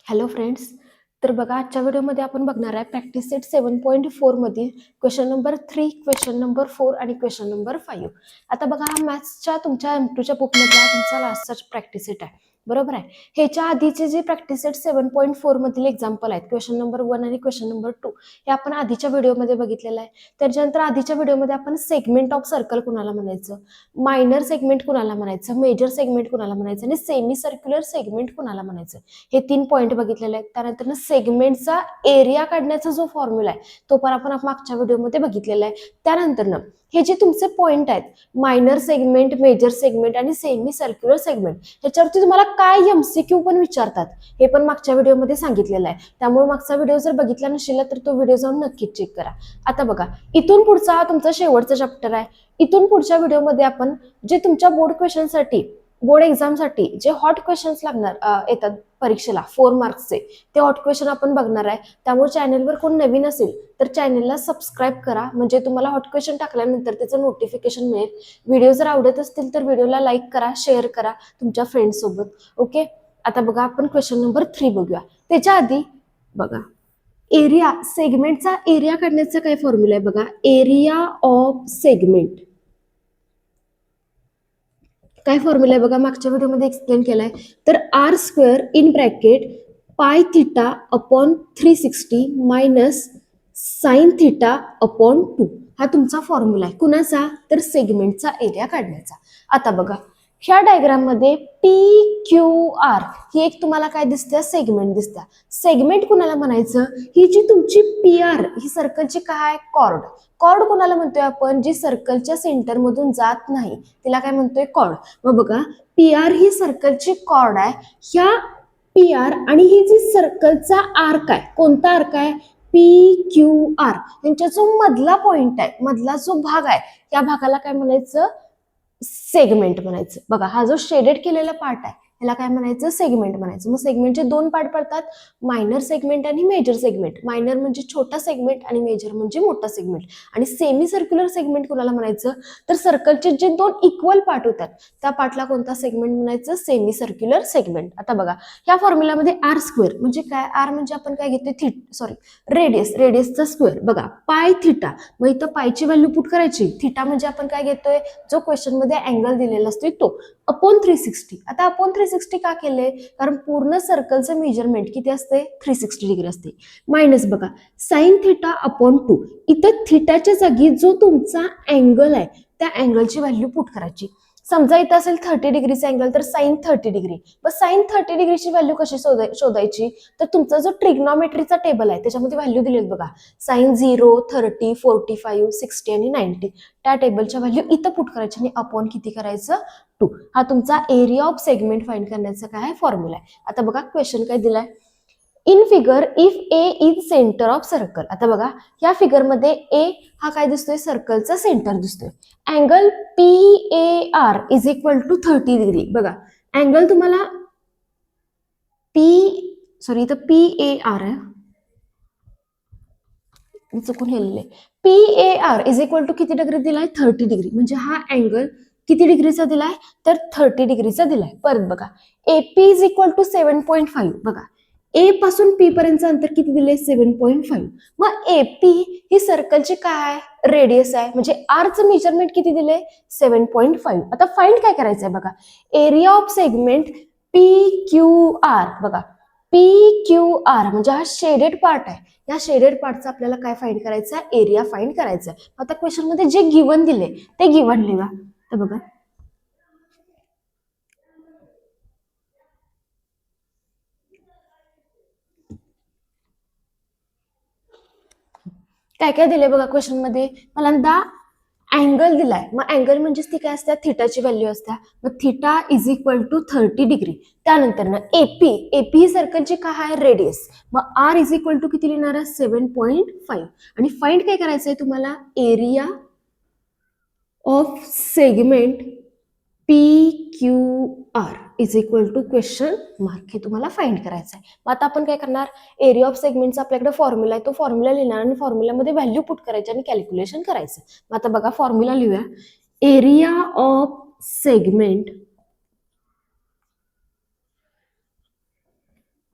Hello friends. तर बघा, आजच्या व्हिडिओमध्ये आपण बघणार आहे प्रॅक्टिस सेट 7.4 मधील क्वेश्चन नंबर 3, क्वेश्चन नंबर 4 आणि क्वेश्चन नंबर 5. आता बघा, हा मॅथ्सच्या तुमच्या M2च्या बुकमधला तुमचा लास्टचा प्रॅक्टिस सेट आहे, बरोबर आहे. ह्याच्या आधीचे जे प्रॅक्टिस सेट 7.4 मधील एक्झाम्पल आहेत, क्वेश्चन नंबर 1 आणि क्वेश्चन नंबर 2, हे आपण आधीच्या व्हिडिओमध्ये बघितलेलं आहे. त्याच्यानंतर आधीच्या व्हिडिओमध्ये आपण सेगमेंट ऑफ सर्कल कुणाला म्हणायचं, मायनर सेगमेंट कुणाला म्हणायचं, मेजर सेगमेंट कुणाला म्हणायचं आणि सेमी सर्क्युलर सेगमेंट कुणाला म्हणायचं, हे 3 पॉईंट बघितलेले आहेत. त्यानंतर सेगमेंटचा एरिया काढण्याचा जो फॉर्म्युला आहे तो पण आपण मागच्या व्हिडिओमध्ये बघितलेला आहे. त्यानंतर हे जे तुमचे पॉईंट आहेत, मायनर सेगमेंट, मेजर सेगमेंट आणि सेमी सर्क्युलर सेगमेंट, ह्याच्यावरती तुम्हाला काय MCQ पण विचारतात हे पण मागच्या व्हिडिओमध्ये सांगितलेलं आहे. त्यामुळे मागचा व्हिडिओ जर बघितला नसेल तर तो व्हिडिओ जाऊन नक्कीच चेक करा. आता बघा, इथून पुढचा हा तुमचा शेवटचा चॅप्टर आहे. इथून पुढच्या व्हिडिओमध्ये आपण जे तुमच्या बोर्ड क्वेश्चनसाठी, बोर्ड एक्झामसाठी जे हॉट क्वेश्चन्स लागणार येतात परीक्षेला 4 मार्क्सचे, ते हॉट क्वेश्चन आपण बघणार आहे. त्यामुळे चॅनलवर कोण नवीन असेल तर चॅनलला सबस्क्राईब करा, म्हणजे तुम्हाला हॉट क्वेश्चन टाकल्यानंतर त्याचं नोटिफिकेशन मिळेल. व्हिडिओ जर आवडत असतील तर व्हिडिओला लाईक करा, शेअर करा तुमच्या फ्रेंड्स सोबत. ओके, आता बघा, आपण क्वेश्चन नंबर 3 बघूया. त्याच्या आधी बघा, एरिया सेगमेंटचा एरिया काढण्याचा काय फॉर्म्युला आहे बघा. एरिया ऑफ सेगमेंट काय फॉर्म्युला आहे बघा, मागच्या व्हिडिओमध्ये एक्सप्लेन केलाय. तर R² in bracket pi theta upon 360 minus sine theta upon 2 हा तुमचा फॉर्म्युला आहे. कुणाचा? तर सेगमेंटचा एरिया काढण्याचा. आता बघा, ह्या डायग्राम मध्ये PQR ही एक तुम्हाला काय दिसते? सेगमेंट दिसते. सेगमेंट कुणाला म्हणायचं? ही जी तुमची PR ही सर्कलची काय? कॉर्ड. कॉर्ड कोणाला म्हणतोय आपण? जी सर्कलच्या सेंटर मधून जात नाही तिला काय म्हणतोय? कॉर्ड. मग बघा, PR ही सर्कलची कॉर्ड आहे. ह्या PR आणि ही जी सर्कलचा आर्क आहे, कोणता आर्क आहे? PQR. यांच्या जो मधला पॉइंट आहे, मधला जो भाग आहे, त्या भागाला काय म्हणायचं? सेगमेंट म्हणायचं. बघा, हा जो शेडेड केलेला पार्ट आहे ह्याला काय म्हणायचं? सेगमेंट म्हणायचं. मग सेगमेंटचे 2 पार्ट पडतात, मायनर सेगमेंट आणि मेजर सेगमेंट. मायनर म्हणजे छोटा सेगमेंट आणि मेजर म्हणजे मोठा सेगमेंट. आणि सेमी सर्क्युलर सेगमेंट कुणाला म्हणायचं? तर सर्कलचे जे 2 इक्वल पार्ट होतात त्या पार्टला कोणता सेगमेंट म्हणायचं? Semi circular segment. आता बघा, ह्या फॉर्म्युलामध्ये R² म्हणजे काय? R म्हणजे आपण काय घेतोय? रेडियस, रेडियसचा स्क्वेअर. बघा, पाय थिटा, मग इथं पायची व्हॅल्यू पुट करायची. थिटा म्हणजे आपण काय घेतोय? जो क्वेश्चन मध्ये अँगल दिलेला असतो तो, अपॉन 360. आता अपॉन 360 का केले? कारण पूर्ण सर्कलचं मेजरमेंट किती असते? 360 डिग्री असते. मायनस बघा, साइन थिटा अपॉन 2. इथं थिटाच्या जागी जो तुमचा अँगल आहे त्या अँगलची व्हॅल्यू पुट करायची. समजा इथं असेल 30 डिग्रीचा अँगल, तर साइन 30 डिग्री. मग साइन 30 डिग्रीची व्हॅल्यू कशी शोधायची? तर तुमचा जो ट्रिग्नॉमेट्रीचा टेबल आहे त्याच्यामध्ये व्हॅल्यू दिलेत बघा, साइन 0, 30, 45, 60 आणि 90. त्या टेबलच्या व्हॅल्यू इथं पुट करायची आणि अपॉन किती करायचं? 2. हा तुमचा एरिया ऑफ सेगमेंट फाइंड करण्याचा काय फॉर्म्युला आहे. आता बघा, क्वेश्चन काय दिलाय? In figure if A is centre of circle. आता बघा, या फिगर मध्ये ए हा काय दिसतोय? सर्कलचा सेंटर दिसतोय. Angle PAR is equal to 30 degree. बघा, अँगल तुम्हाला इथं PAR आहे, चुकून लिहिलेले. PAR इज इक्वल टू किती डिग्री दिलाय? 30 डिग्री. म्हणजे हा अँगल किती डिग्रीचा दिलाय? तर 30 डिग्रीचा दिलाय. परत बघा, AP इज इक्वल टू 7.5. बघा, ए पासून पी पर्यंत अंतर किती दिले? 7.5. मग AP ही सर्कलची काय? रेडियस आहे. म्हणजे आरचं मेजरमेंट किती दिले? 7.5. आता फाइंड काय करायचं आहे बघा, एरिया ऑफ सेगमेंट PQR. बघा, PQR म्हणजे हा शेडेड पार्ट आहे. या शेडेड पार्टचा आपल्याला काय फाइंड करायचं आहे? एरिया फाइंड करायचा आहे. आता क्वेश्चन मध्ये जे गिवन दिले ते गिवन लिहा. तर बघा, काय काय दिले बघा क्वेश्चन मध्ये. पहिल्यांदा अँगल दिलाय. मग अँगल म्हणजे ती काय असते? थिटाची व्हॅल्यू असते. मग theta is equal to 30 degree. त्यानंतर ना एपी ही सर्कलची काय आहे? रेडियस. मग आर इज इक्वल टू किती लिहिणार आहे? 7.5. आणि फाइंड काय करायचंय तुम्हाला? Area of segment PQR is equal to question mark. हे तुम्हाला फाइंड करायचं आहे. मग आता आपण काय करणार? एरिया ऑफ सेगमेंटचा आपल्याकडे फॉर्म्युला आहे, तो फॉर्म्युला लिहिणार आणि फॉर्म्युलामध्ये व्हॅल्यू पुट करायची आणि कॅल्क्युलेशन करायचं. मग आता बघा, फॉर्म्युला लिहूया. Area of segment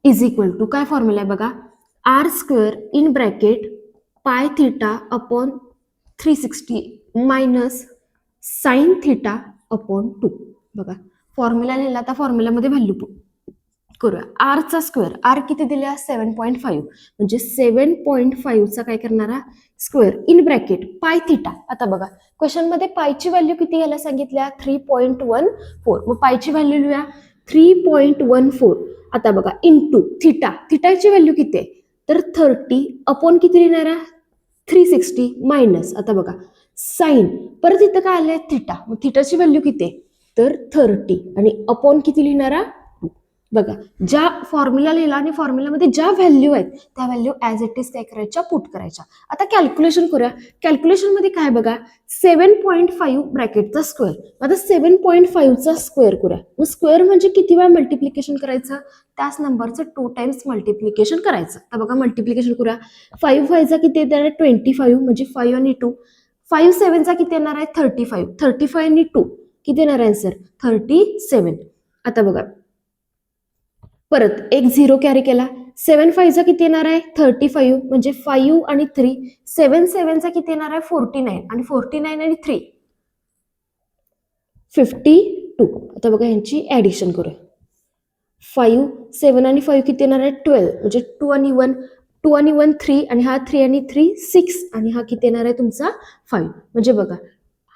is equal to काय फॉर्म्युला आहे बघा, R square in bracket pi theta upon 360 minus sine theta upon 2. बघा फॉर्म्युला लिहिला, आता फॉर्म्युलामध्ये व्हॅल्यू करूया. आरचा स्क्वेअर, आर किती दिल्या 7.5, म्हणजे 7.5चा काय करणारा square in bracket pi theta. आता बघा क्वेश्चन मध्ये पायची व्हॅल्यू किती घ्यायला सांगितल्या 3.14. मग पायची व्हॅल्यू लिहूया 3.14. आता बघा इंटू थिटा, थिटाची व्हॅल्यू किती आहे तर 30 अपॉन किती लिहिणारा 360 मायनस. आता बघा साइन, परत इथं काय आलंय थिटा, मग थिटाची व्हॅल्यू किती आहे तर 30 आणि अपॉन किती लिहिणारा. बघा ज्या फॉर्म्युला लिहिला आणि फॉर्म्युलामध्ये ज्या व्हॅल्यू आहेत त्या व्हॅल्यू ऍज इट इज काय करायच्या पुट करायच्या. आता कॅल्क्युलेशन करूया. कॅल्क्युलेशन मध्ये काय बघा 7.5 ब्रॅकेटचा स्क्वेअर, आता 7.5चा स्क्वेअर करूया. मग स्क्वेअर म्हणजे किती वेळा मल्टिप्लिकेशन करायचं, त्याच नंबरचं 2 टाइम्स मल्टिप्लिकेशन करायचं. आता बघा मल्टिप्लिकेशन करूया. 5 5चा किती येणार आहे 25, म्हणजे 5 आणि 2. 5 7चा किती येणार आहे 35, 35 आणि 2 किती येणार आहे आन्सर 37. आता बघा परत एक 0 कॅरी केला. 7 5चा किती येणार आहे 35, म्हणजे 5 आणि 3. 7 7चा किती येणार आहे 49, आणि 49 आणि 3 52. आता बघा यांची ऍडिशन करूया. 5 7 आणि 5 किती येणार आहे 12, म्हणजे 2 आणि 1, 2 आणि 1 3, आणि हा 3 आणि 3 6, आणि हा किती येणार आहे तुमचा 5. म्हणजे बघा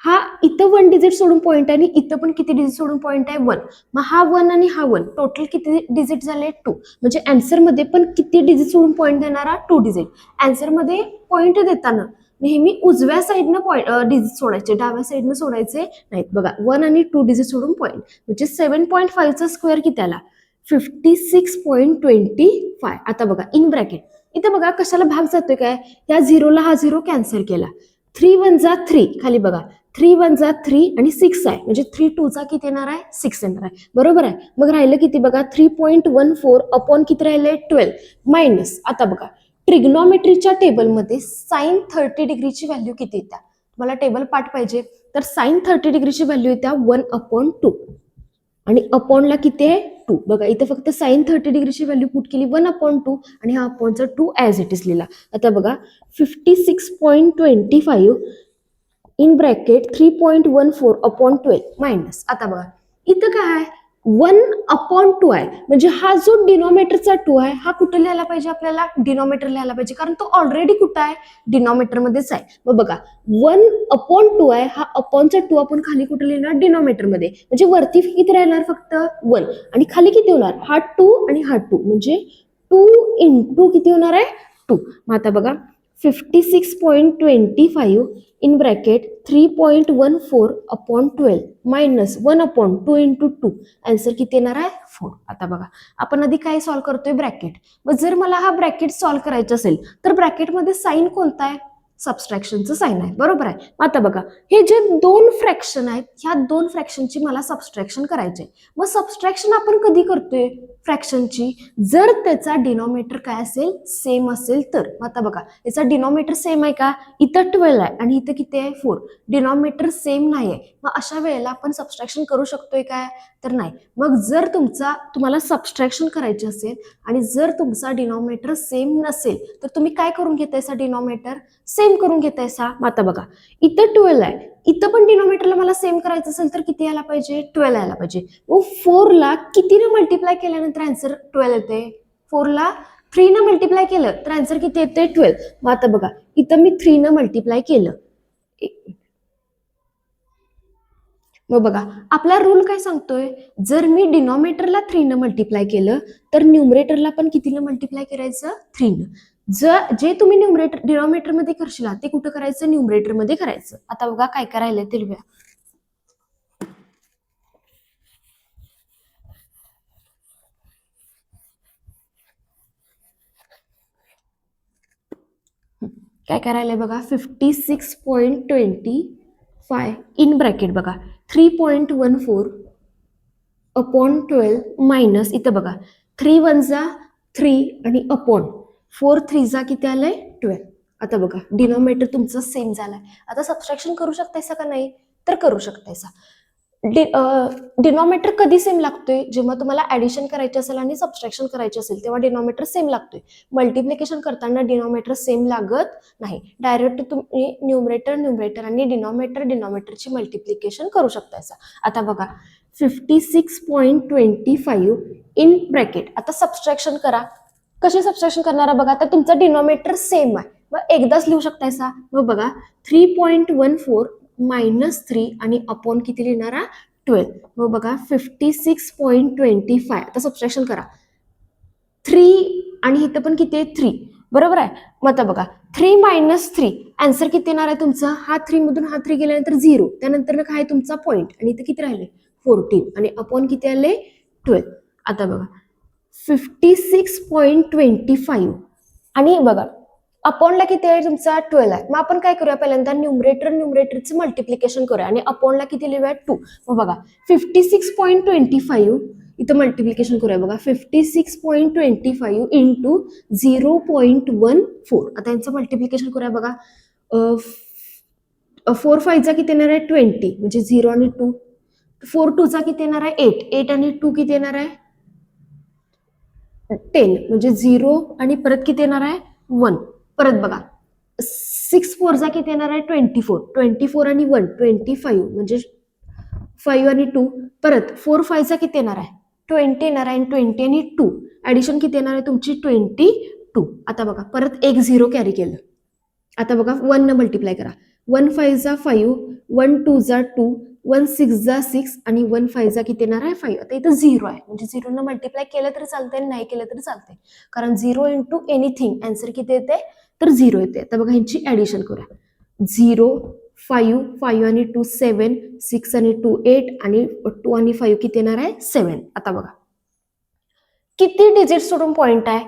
हा इथं 1 डिजिट सोडून पॉईंट आहे आणि इथं पण किती डिजिट सोडून पॉईंट आहे 1. मग हा 1 आणि हा 1 टोटल किती डिजिट झाले 2. म्हणजे आन्सर मध्ये पण किती डिजिट सोडून पॉईंट देणारा 2 डिजिट. आन्सर मध्ये पॉईंट देताना नेहमी उजव्या साईडनं पॉईंट डिजिट सोडायचे, डाव्या साईडनं सोडायचे नाहीत. बघा 1 आणि 2 डिजिट सोडून पॉईंट, म्हणजे 7.5चा स्क्वेअर किती आला 56.25. आता बघा इन ब्रॅकेट इथं बघा कशाला भाग जातोय काय, या 0ला हा 0 कॅन्सल केला. 3 1 जा 3, खाली बघा 3 1 जा 3 आणि 6 आहे, म्हणजे 3 2 चा किती येणार आहे 6 येणार आहे. बरोबर आहे. मग राहिलं किती बघा 3.14 अपॉन किती राहिले 12 मायनस. आता बघा ट्रिग्नॉमेट्रीच्या टेबलमध्ये साइन 30 डिग्रीची व्हॅल्यू किती येत्या, मला टेबल पाठ पाहिजे तर साइन 30 डिग्रीची व्हॅल्यू येत्या 1/2 आणि अपॉनला किती आहे 2. बघा इथं फक्त साइन 30 डिग्रीची व्हॅल्यू पुट केली 1/2 आणि हा अपॉनचा 2 ऍज इट इज लिहिला. आता बघा 56.25 इन ब्रॅकेट 3.14 अपॉन 12 मायनस. आता बघा इथं काय आहे 1/2 आहे, म्हणजे हा जो डिनॉमिनेटरचा 2 आहे हा कुठे लिहायला पाहिजे आपल्याला डिनॉमिनेटर लिहायला पाहिजे, कारण तो ऑलरेडी कुठं आहे डिनॉमिनेटर मध्येच आहे. मग बघा 1/2 आहे, हा अपॉनचा 2 आपण खाली कुठे लिहिणार डिनॉमिनेटर मध्ये, म्हणजे वरती किती राहणार फक्त 1 आणि खाली किती होणार हा 2 आणि हा 2, म्हणजे 2 इंटू किती होणार आहे 2. मग आता बघा 56.25 in bracket 3.14 upon 12 minus 1/2 into 2, answer किती येणार आहे 4. आता बघा आपण आधी काय सॉल्व्ह करतोय ब्रॅकेट. मग जर मला हा ब्रॅकेट सॉल्व्ह करायचा असेल तर ब्रॅकेटमध्ये साइन कोणता आहे सबस्ट्रॅक्शनचं साइन आहे. बरोबर आहे. आता बघा हे जे 2 फ्रॅक्शन आहेत ह्या 2 फ्रॅक्शनची मला सबस्ट्रॅक्शन करायचे. मग सबस्ट्रॅक्शन आपण कधी करतोय फ्रॅक्शनची, जर त्याचा डिनॉमिनेटर काय असेल सेम असेल तर. आता बघा याचा डिनॉमिनेटर सेम आहे का, इथं 12 आहे आणि इथं किती आहे 4, डिनॉमिनेटर सेम नाही आहे. मग अशा वेळेला आपण सबस्ट्रॅक्शन करू शकतोय काय तर नाही. मग जर तुम्हाला सबस्ट्रॅक्शन करायचे असेल आणि जर तुमचा डिनॉमिनेटर सेम नसेल तर तुम्ही काय करून घेतायसा डिनॉमिनेटर सेम करून घेतायसा. मग आता बघा इथं 12 आहे, इथं पण डिनॉमिनेटरला मला सेम करायचं असेल तर किती यायला पाहिजे 12 यायला पाहिजे. मग 4 ला कितीने मल्टिप्लाय केल्यानंतर आन्सर 12 येते, 4 ला 3 न मल्टिप्लाय केलं तर आन्सर किती येते 12. मग आता बघा इथं मी 3 न मल्टिप्लाय केलं. मग बघा आपला रूल काय सांगतोय, जर मी डिनॉमिनेटरला 3 न मल्टिप्लाय केलं तर न्यूमरेटरला पण कितीनं मल्टिप्लाय करायचं 3 न. जे तुम्ही डिनॉमिनेटर मध्ये करशील ते कुठं करायचं न्यूमरेटर मध्ये करायचं. आता बघा काय करायला ते लिहूया. काय करायला बघा 56.25 इन ब्रॅकेट बघा 3.14 अपॉन 12 मायनस इथं बघा 3 1 जा 3 आणि अपॉन 4 3 जा किती आलंय 12. आता बघा डिनॉमिनेटर तुमचं सेम झालाय. आता सबस्ट्रॅक्शन करू शकतायसा का नाही तर करू शकतायसा. डिनॉमिनेटर कधी सेम लागतोय, जेव्हा तुम्हाला ऍडिशन करायची असेल आणि सबट्रॅक्शन करायची असेल तेव्हा डिनॉमिनेटर सेम लागतोय. मल्टिप्लिकेशन करताना डिनॉमिनेटर सेम लागत नाही. डायरेक्ट तुम्ही न्यूमरेटर आणि डिनॉमिनेटरची मल्टिप्लिकेशन करू शकता. आता बघा 56.25 इन ब्रॅकेट. आता सबट्रॅक्शन करा. कशी सबट्रॅक्शन करणार बघा. आता तुमचा डिनॉमिनेटर सेम आहे, मग एकदाच लिहू शकतायसा. मग बघा 3.14 -3 आणि अपॉन किती लिहिणार 12. मग बघा 56.25. आता सबट्रॅक्शन करा. 3 आणि इथं पण किती आहे 3, बरोबर आहे. मग आता बघा 3 - 3 आन्सर किती येणार आहे तुमचा. हा 3 मधून हा 3 गेल्यानंतर 0, त्यानंतर काय तुमचा पॉईंट आणि इथं किती राहिले 14 आणि अपॉन किती आले 12. आता बघा 56.25 आणि बघा अपॉनला किती आहे तुमचा 12 आहे. मग आपण काय करूया, पहिल्यांदा न्यूमरेटरचं मल्टिप्लिकेशन करूया आणि अपॉनला किती लिहूया 2. मग बघा 56.25 इथं मल्टिप्लिकेशन करूया. बघा 56.25 इंटू 0.14. आता यांचं मल्टिप्लिकेशन करूया. बघा 4 5 चा किती येणार आहे 20 म्हणजे 0 आणि 2. 4 2 चा किती येणार आहे 8. 8 आणि 2 किती येणार आहे 10 म्हणजे 0 आणि परत किती येणार आहे 1. परत बघा 6 4 चा किती येणार आहे 24. 24 आणि 1 25 म्हणजे 5 आणि 2. परत 4 5 चा किती येणार आहे 20 येणार आहे. 20 आणि 2 ऍडिशन किती येणार आहे तुमची 22. आता बघा परत एक 0 कॅरी केलं. आता बघा 1 न मल्टिप्लाय करा. 1 5 चा 5, 1 2 चा 2, 1 6 चा 6 आणि 1 5 चा किती येणार आहे 5. आता इथं 0 आहे म्हणजे 0 न मल्टिप्लाय केलं तरी चालतंय, नाही केलं तरी चालतंय, कारण 0 इंटू एनिथिंग आन्सर किती येते तर 0 येते. आता बघा ह्यांची ऍडिशन करूया. 0 5 5 आणि 2 7, 6 आणि 2 8 आणि 2 आणि 5 किती येणार आहे 7. आता बघा किती डिजिट सोडून पॉइंट आहे.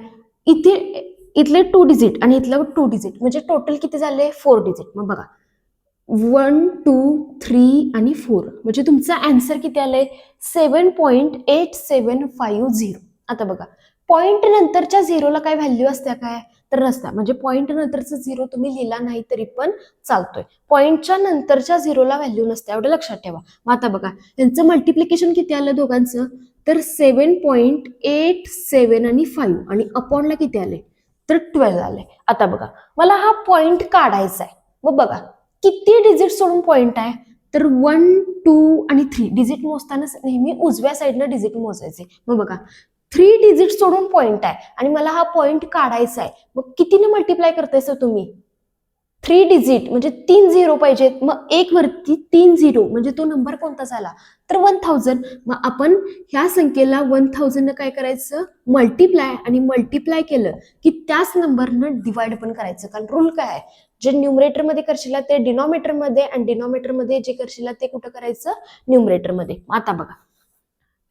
इथले 2 डिजिट आणि इथलं 2 डिजिट म्हणजे टोटल किती झाले 4 डिजिट. मग बघा 1 2 3 आणि 4 म्हणजे तुमचा आन्सर किती आलंय 7.8750. आता बघा पॉइंट नंतरच्या झिरोला काय व्हॅल्यू असत्या काय तर नसत्या. म्हणजे पॉइंट नंतरचा झिरो तुम्ही लिहिला नाही तरी पण चालतोय, पॉइंटच्या नंतरच्या झिरोला व्हॅल्यू नसते, एवढं लक्षात ठेवा. मग आता बघा यांचं मल्टिप्लिकेशन किती आलं दोघांचं तर 7.87 आणि 5 आणि अपॉनला किती आले तर 12 आले. आता बघा मला हा पॉइंट काढायचा आहे. मग बघा किती डिजिट सोडून पॉइंट आहे तर 1 2 आणि 3 डिजिट मोजताना नेहमी उजव्या साईडनं डिजिट मोजायचे. मग बघा 3 डिजिट सोडून पॉइंट आहे आणि मला हा पॉइंट काढायचा आहे. मग कितीने मल्टिप्लाय करतायस तुम्ही 3 डिजिट म्हणजे 3 झिरो पाहिजेत. मग एक वरती 3 झिरो म्हणजे तो नंबर कोणता झाला तर 1000. मग आपण ह्या संख्येला 1000 न काय करायचं मल्टिप्लाय आणि मल्टिप्लाय केलं की त्याच नंबरनं डिवाइड पण करायचं. कारण रूल काय आहे जे न्यूमरेटर मध्ये करशील ते डिनॉमिनेटर मध्ये आणि डिनॉमिनेटर मध्ये जे करशील ते कुठं करायचं न्यूमरेटर मध्ये. आता बघा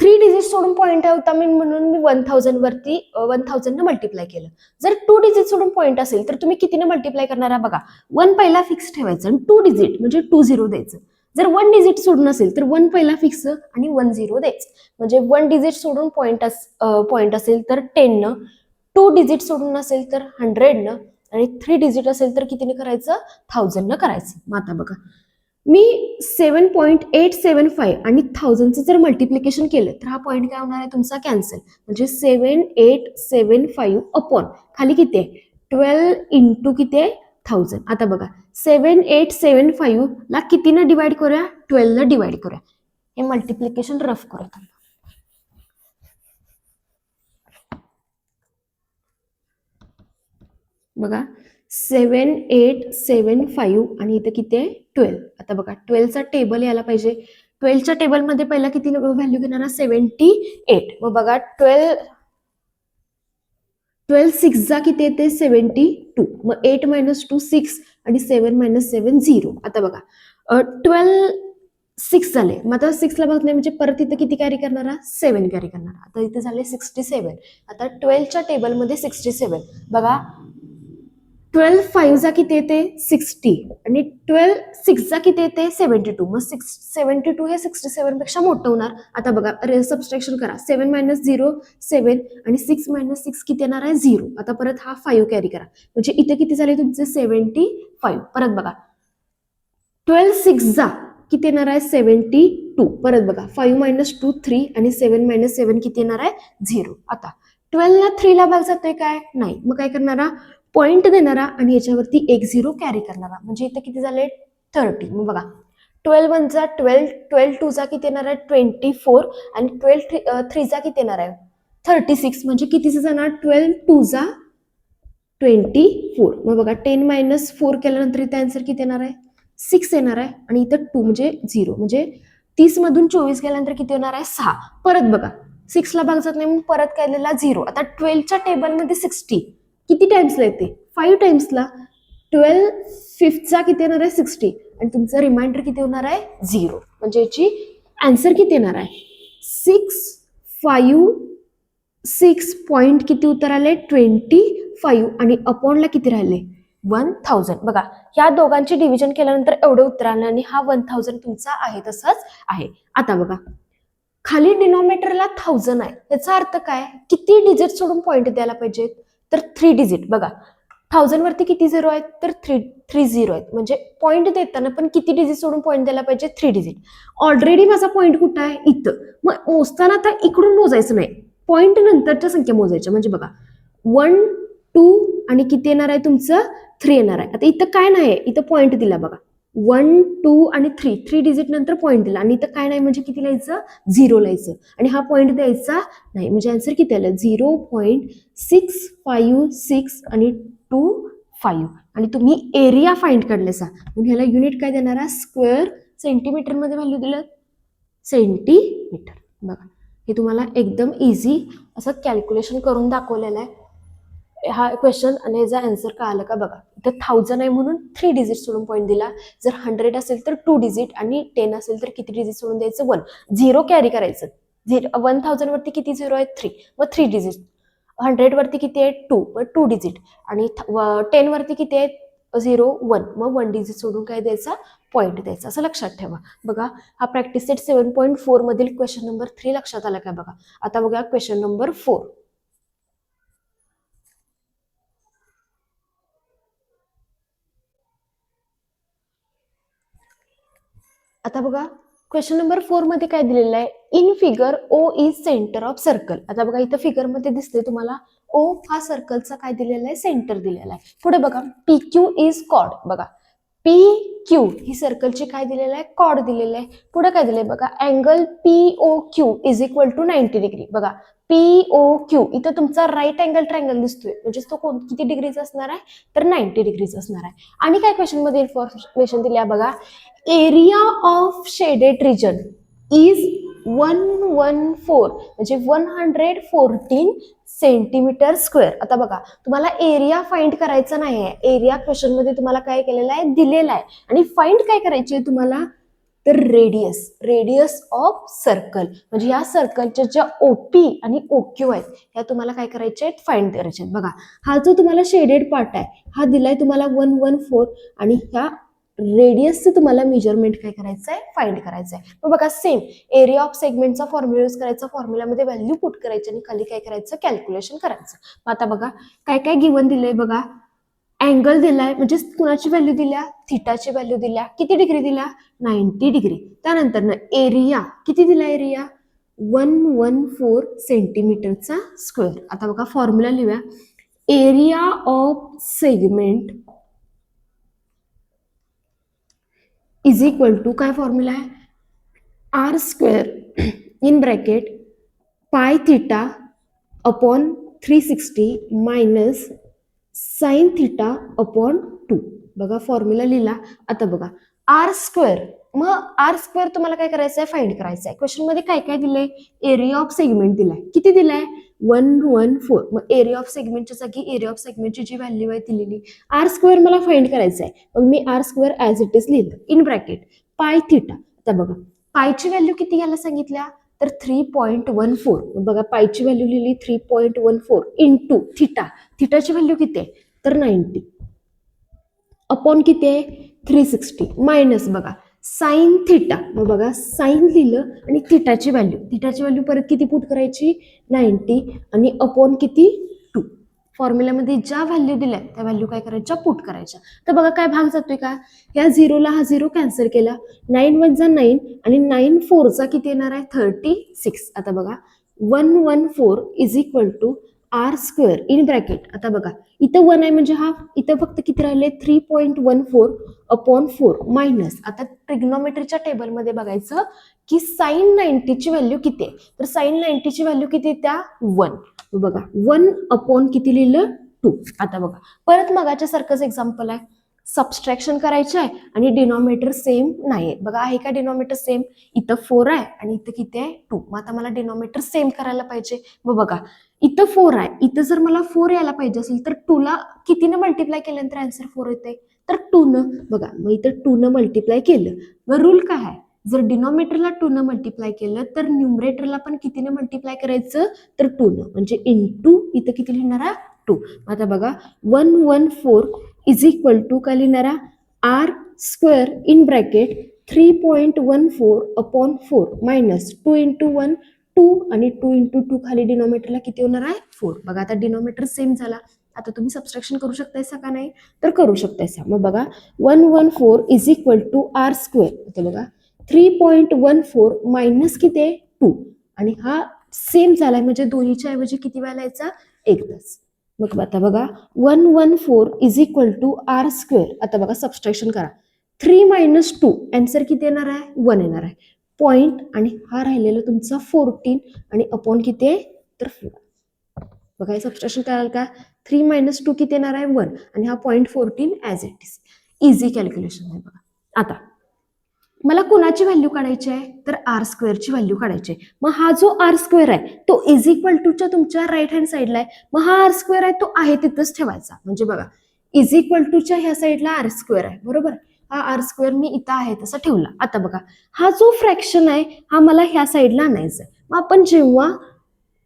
3 डिजिट सोडून पॉइंट होता म्हणून मी 1000 वरती 1000 न मल्टिप्लाय केलं. जर 2 डिजिट सोडून पॉइंट असेल तर तुम्ही कितीने मल्टिप्लाय करणार आहे बघा 1 पहिला फिक्स ठेवायचं आणि 2 डिजिट म्हणजे 2 झिरो द्यायचं. जर 1 डिजिट सोडून असेल तर 1 पहिला फिक्स आणि 1 झिरो द्यायचं. म्हणजे 1 डिजिट सोडून पॉइंट असेल तर 10 न, 2 डिजिट सोडून असेल तर 100 न आणि 3 डिजिट असेल तर कितीने करायचं 1000 न करायचं. मग आता बघा मी 7.875 आणि 1000चं जर मल्टिप्लिकेशन केलं तर हा पॉइंट काय होणार आहे तुमचा कॅन्सल. म्हणजे 7875 अपॉन खाली किती आहे 12 इंटू किती आहे 1000. आता बघा 7875 ला कितीनं डिवाइड करूया 12 ला डिवाइड करूया. हे मल्टिप्लिकेशन रफ करूया. बघा 7875 आणि इथं किती आहे 12. आता बघा 12चा टेबल यायला पाहिजे. 12च्या टेबलमध्ये पहिला किती व्हॅल्यू घेणार 78. मग बघा 12 6 चा किती येते 72. मग 8 - 2 6 आणि 7 - 7 0. आता बघा 12 6 झाले. मग आता 6 ला बघत नाही म्हणजे परत इथं किती कॅरी करणार 7 कॅरी करणार. आता इथे झाले 67. आता 12च्या टेबलमध्ये 67 बघा 12 5 चा किती येते 60 आणि 12 6 चा किती येते 72. मग 72 हे 67 पेक्षा मोठं होणार. आता बघा सबस्ट्रॅक्शन करा. 7 - 0 7 आणि 6 - 6 किती येणार आहे 0. आता परत हा 5 कॅरी करा म्हणजे इथे किती झाले तुमचे 75. परत बघा 12 6 जा किती येणार आहे 72. परत बघा 5 मायनस 2 3 आणि 7 मायनस 7 किती येणार आहे 0. आता 12 ला 3 ला भाग जातोय काय नाही, मग काय करणारा पॉईंट देणारा आणि याच्यावरती एक 0 कॅरी करणारा, म्हणजे इथं किती झाले 30. मग बघा 12 1 चा 12, 12 2 चा किती येणार आहे 24 आणि 12 3 चा किती येणार आहे 36, म्हणजे कितीचं जाणार 12 2 चा 24. मग बघा 10 मायनस 4 केल्यानंतर इथं आन्सर किती येणार आहे 6 येणार आहे आणि इथं 2 म्हणजे 0, म्हणजे 30 मधून 24 गेल्यानंतर किती होणार आहे 6. परत बघा 6 ला भाग जात नाही मग परत काय दिलेला 0. आता 12च्या टेबलमध्ये 60 किती टाइम्सला येते 5 टाइम्सला. 12 5th किती येणार आहे 60 आणि तुमचं रिमाइंडर किती होणार आहे 0, म्हणजे याची आन्सर किती येणार आहे 6 पॉईंट किती उत्तर आले 25 आणि अपॉनला किती राहिले 1000. बघा या दोघांची डिव्हिजन केल्यानंतर एवढे उत्तर आलं आणि हा 1000 तुमचा आहे तसंच आहे. आता बघा खाली डिनॉमिनेटरला 1000 आहे, याचा अर्थ काय किती डिजिट सोडून पॉईंट द्यायला पाहिजे तर 3 डिजिट. बघा 1000 वरती किती 0 आहेत तर 3 0 आहेत, म्हणजे पॉईंट देताना पण किती डिजिट सोडून पॉईंट द्यायला पाहिजे 3 डिजिट. ऑलरेडी माझा पॉईंट कुठं आहे इथं, मग मोजताना आता इकडून मोजायचं नाही, पॉईंट नंतरच्या संख्या मोजायच्या. म्हणजे बघा 1 2 आणि किती येणार आहे तुमचं 3 येणार आहे. आता इथं काय नाही इथं पॉईंट दिला बघा 1 2 आणि 3 डिजिट नंतर पॉईंट दिला आणि इथं काय नाही म्हणजे किती लिहायचं 0 लिहायचं आणि हा पॉईंट द्यायचा नाही, म्हणजे आन्सर किती आलं 0.656 आणि 25 आणि तुम्ही एरिया फाइंड काढलेसा म्हणून ह्याला युनिट काय देणार स्क्वेअर सेंटीमीटर मध्ये व्हॅल्यू दिलं सेंटीमीटर. बघा हे तुम्हाला एकदम इझी असं कॅल्क्युलेशन करून दाखवलेलं आहे हा क्वेश्चन आणि याचा आन्सर का आलं का बघा. इथं 1000 आहे म्हणून 3 डिजिट सोडून पॉईंट दिला, जर 100 असेल तर 2 डिजिट आणि 10 असेल तर किती डिजिट सोडून द्यायचं 1, 0 कॅरी करायचं. 1000 वरती किती 0 आहे 3, मग 3 डिजिट. 100 वरती किती आहे 2, मग 2 डिजिट आणि 10 वरती किती आहे 0 1, मग 1 डिजिट सोडून काय द्यायचा पॉईंट द्यायचा, असं लक्षात ठेवा. बघा हा प्रॅक्टिस सेट 7.4 मधील क्वेश्चन नंबर 3 लक्षात आला का बघा. आता बघा क्वेश्चन नंबर 4. आता बघा क्वेश्चन नंबर 4 मध्ये काय दिलेलं आहे in figure O is centre of circle. आता बघा इथं फिगर मध्ये दिसते तुम्हाला ओ हा सर्कलचा काय दिलेला आहे सेंटर दिलेला आहे. पुढे बघा पी क्यू इज कॉर्ड. बघा पी क्यू ही सर्कलची काय दिलेलं आहे कॉर्ड दिलेलं आहे. पुढे काय दिलंय बघा angle P O Q is equal to 90 degree. बघा पी ओ क्यू इथं तुमचा राईट अँगल ट्रायंगल दिसतोय, म्हणजे तो किती डिग्रीचा असणार आहे तर 90 डिग्रीचा असणार आहे. आणि काय क्वेश्चन मध्ये इन्फॉर्मेशन दिली आहे बघा area of shaded region is 114 म्हणजे 114 सेंटीमीटर स्क्वेअर. आता बघा तुम्हाला एरिया फाइंड करायचा नाही आहे, एरिया क्वेश्चन मध्ये तुम्हाला काय केलेला आहे दिलेला आहे आणि फाइंड काय करायची आहे तुम्हाला तर रेडियस ऑफ सर्कल, म्हणजे या सर्कलच्या ज्या ओपी आणि ओक्यू आहेत ह्या तुम्हाला काय करायचे आहेत फाइंड करायचे आहेत. बघा हा जो तुम्हाला शेडेड पार्ट आहे हा दिलाय तुम्हाला 114 आणि ह्या रेडियसचं तुम्हाला मेजरमेंट काय करायचं आहे फाइंड करायचं आहे. मग बघा सेम एरिया ऑफ सेगमेंटचा फॉर्म्युला यूज करायचा, फॉर्म्युलामध्ये व्हॅल्यू पुट करायची आणि खाली काय करायचं कॅल्क्युलेशन करायचं. मग आता बघा काय काय गिवन दिलंय बघा अँगल दिलाय म्हणजे कुणाची व्हॅल्यू दिल्या थिटाची व्हॅल्यू दिल्या किती डिग्री दिल्या 90 डिग्री. त्यानंतर ना एरिया किती दिला एरिया 114 सेंटीमीटरचा स्क्वेअर. आता बघा फॉर्म्युला लिहूया area of segment is equal to काय फॉर्म्युला आहे R square in bracket pi theta upon 360 minus sine theta upon 2. बघा फॉर्म्युला लिहिला. आता बघा आर स्क्वेअर, मग आर स्क्वेअर तुम्हाला काय करायचं आहे फाइंड करायचं आहे. क्वेश्चन मध्ये काय काय दिलंय एरिया ऑफ सेगमेंट दिलाय किती दिलाय 114, मग एरिया ऑफ सेगमेंटच्या जागी एरिया ऑफ सेगमेंटची जी व्हॅल्यू आहे दिलेली आर स्क्वेअर मला फाइंड करायचं आहे, मग मी R square as it is लिहिलं इन ब्रॅकेट पाय थिटा. आता बघा पायची व्हॅल्यू किती घ्यायला सांगितल्या तर 3.14. बघा पायची व्हॅल्यू लिहिली 3.14 इंटू थिटाची व्हॅल्यू किती आहे तर 90 अपॉन किती आहे 360 मायनस बघा साइन थिटा. मग बघा साइन लिहिलं आणि थिटाची व्हॅल्यू परत किती पुट करायची 90 आणि अपॉन किती 2. फॉर्म्युल्यामध्ये ज्या व्हॅल्यू दिल्या त्या व्हॅल्यू काय करायच्या, पुट करायच्या. तर बघा काय भाग जातोय का, या झिरोला हा झिरो कॅन्सल केला, 9 1 जा 9 आणि 9 4 चा किती येणार आहे 36. आता बघा 114 is equal to R square in bracket. आता बघा इथं 1 आहे म्हणजे हाफ, इथं फक्त किती राहिले 3.14 अपॉन 4 मायनस. आता ट्रिग्नोमेट्रीच्या टेबलमध्ये बघायचं की साइन 90 ची व्हॅल्यू किती आहे, तर साइन 90 ची व्हॅल्यू किती आहे त्या 1. बघा 1 अपॉन किती लिहिलं 2. आता बघा परत मगाच्या सारखंच एक्झाम्पल आहे, सबस्ट्रॅक्शन करायचं आहे आणि डिनॉमिनेटर सेम नाहीये. बघा आहे का डिनॉमिनेटर सेम, इथं 4 आहे आणि इथं किती आहे 2. मग आता मला डिनॉमिनेटर सेम करायला पाहिजे. मग बघा इथं 4 आहे, इथं जर मला 4 यायला पाहिजे असेल तर 2 ला कितीनं मल्टिप्लाय केल्यानंतर आन्सर 4 येते, तर 2 न. बघा मग इथं 2 न मल्टिप्लाय केलं. मग रूल काय आहे, जर डिनॉमिनेटरला 2 न मल्टिप्लाय केलं तर न्यूमरेटरला पण कितीनं मल्टिप्लाय करायचं, तर 2 न. म्हणजे इंटू इथं किती लिहिणारा 2. आता बघा 114 इज इक्वल टू काय लिहिणारा R square in bracket 3.14 upon 4 minus 2 into 1 2 आणि 2 इंटू 2 खाली डिनॉमिनेटरला किती होणार आहे 4. बघा आता डिनॉमिनेटर सेम झाला. आता तुम्ही सबस्ट्रॅक्शन करू शकतायसा का नाही, तर करू शकतायसा. मग बघा 114 is equal to R square. आता बघा 3.14 मायनस किती आहे 2 आणि हा सेम झालाय म्हणजे दोन्हीच्या ऐवजी किती वेळा यायचा एकदाच. मग आता बघा 114 is equal to R square. आता बघा सबस्ट्रॅक्शन करा, 3 मायनस 2 आन्सर किती येणार आहे 1 येणार आहे. पॉइंट आणि हा राहिलेला तुमचा 14 आणि अपॉन किती आहे तर 4. बघा हे सबस्ट्रॅक्शन कराल का, 3 मायनस 2 किती येणार आहे 1 आणि हा point 14 as it is. Easy calculation आहे. बघा आता मला कोणाची व्हॅल्यू काढायची आहे, तर आर स्क्वेअरची व्हॅल्यू काढायची आहे. मग हा जो आर स्क्वेअर आहे तो इज इक्वल टूच्या तुमच्या राईट हँड साईडला आहे. मग हा आर स्क्वेअर आहे तो आहे तिथंच ठेवायचा. म्हणजे बघा इज इक्वल टूच्या ह्या साईडला आर स्क्वेअर आहे, बरोबर. हा आर स्क्वेअर मी इथं आहे तसा ठेवला. आता बघा हा जो फ्रॅक्शन आहे हा मला ह्या साईडला आणायचा आहे. मग आपण जेव्हा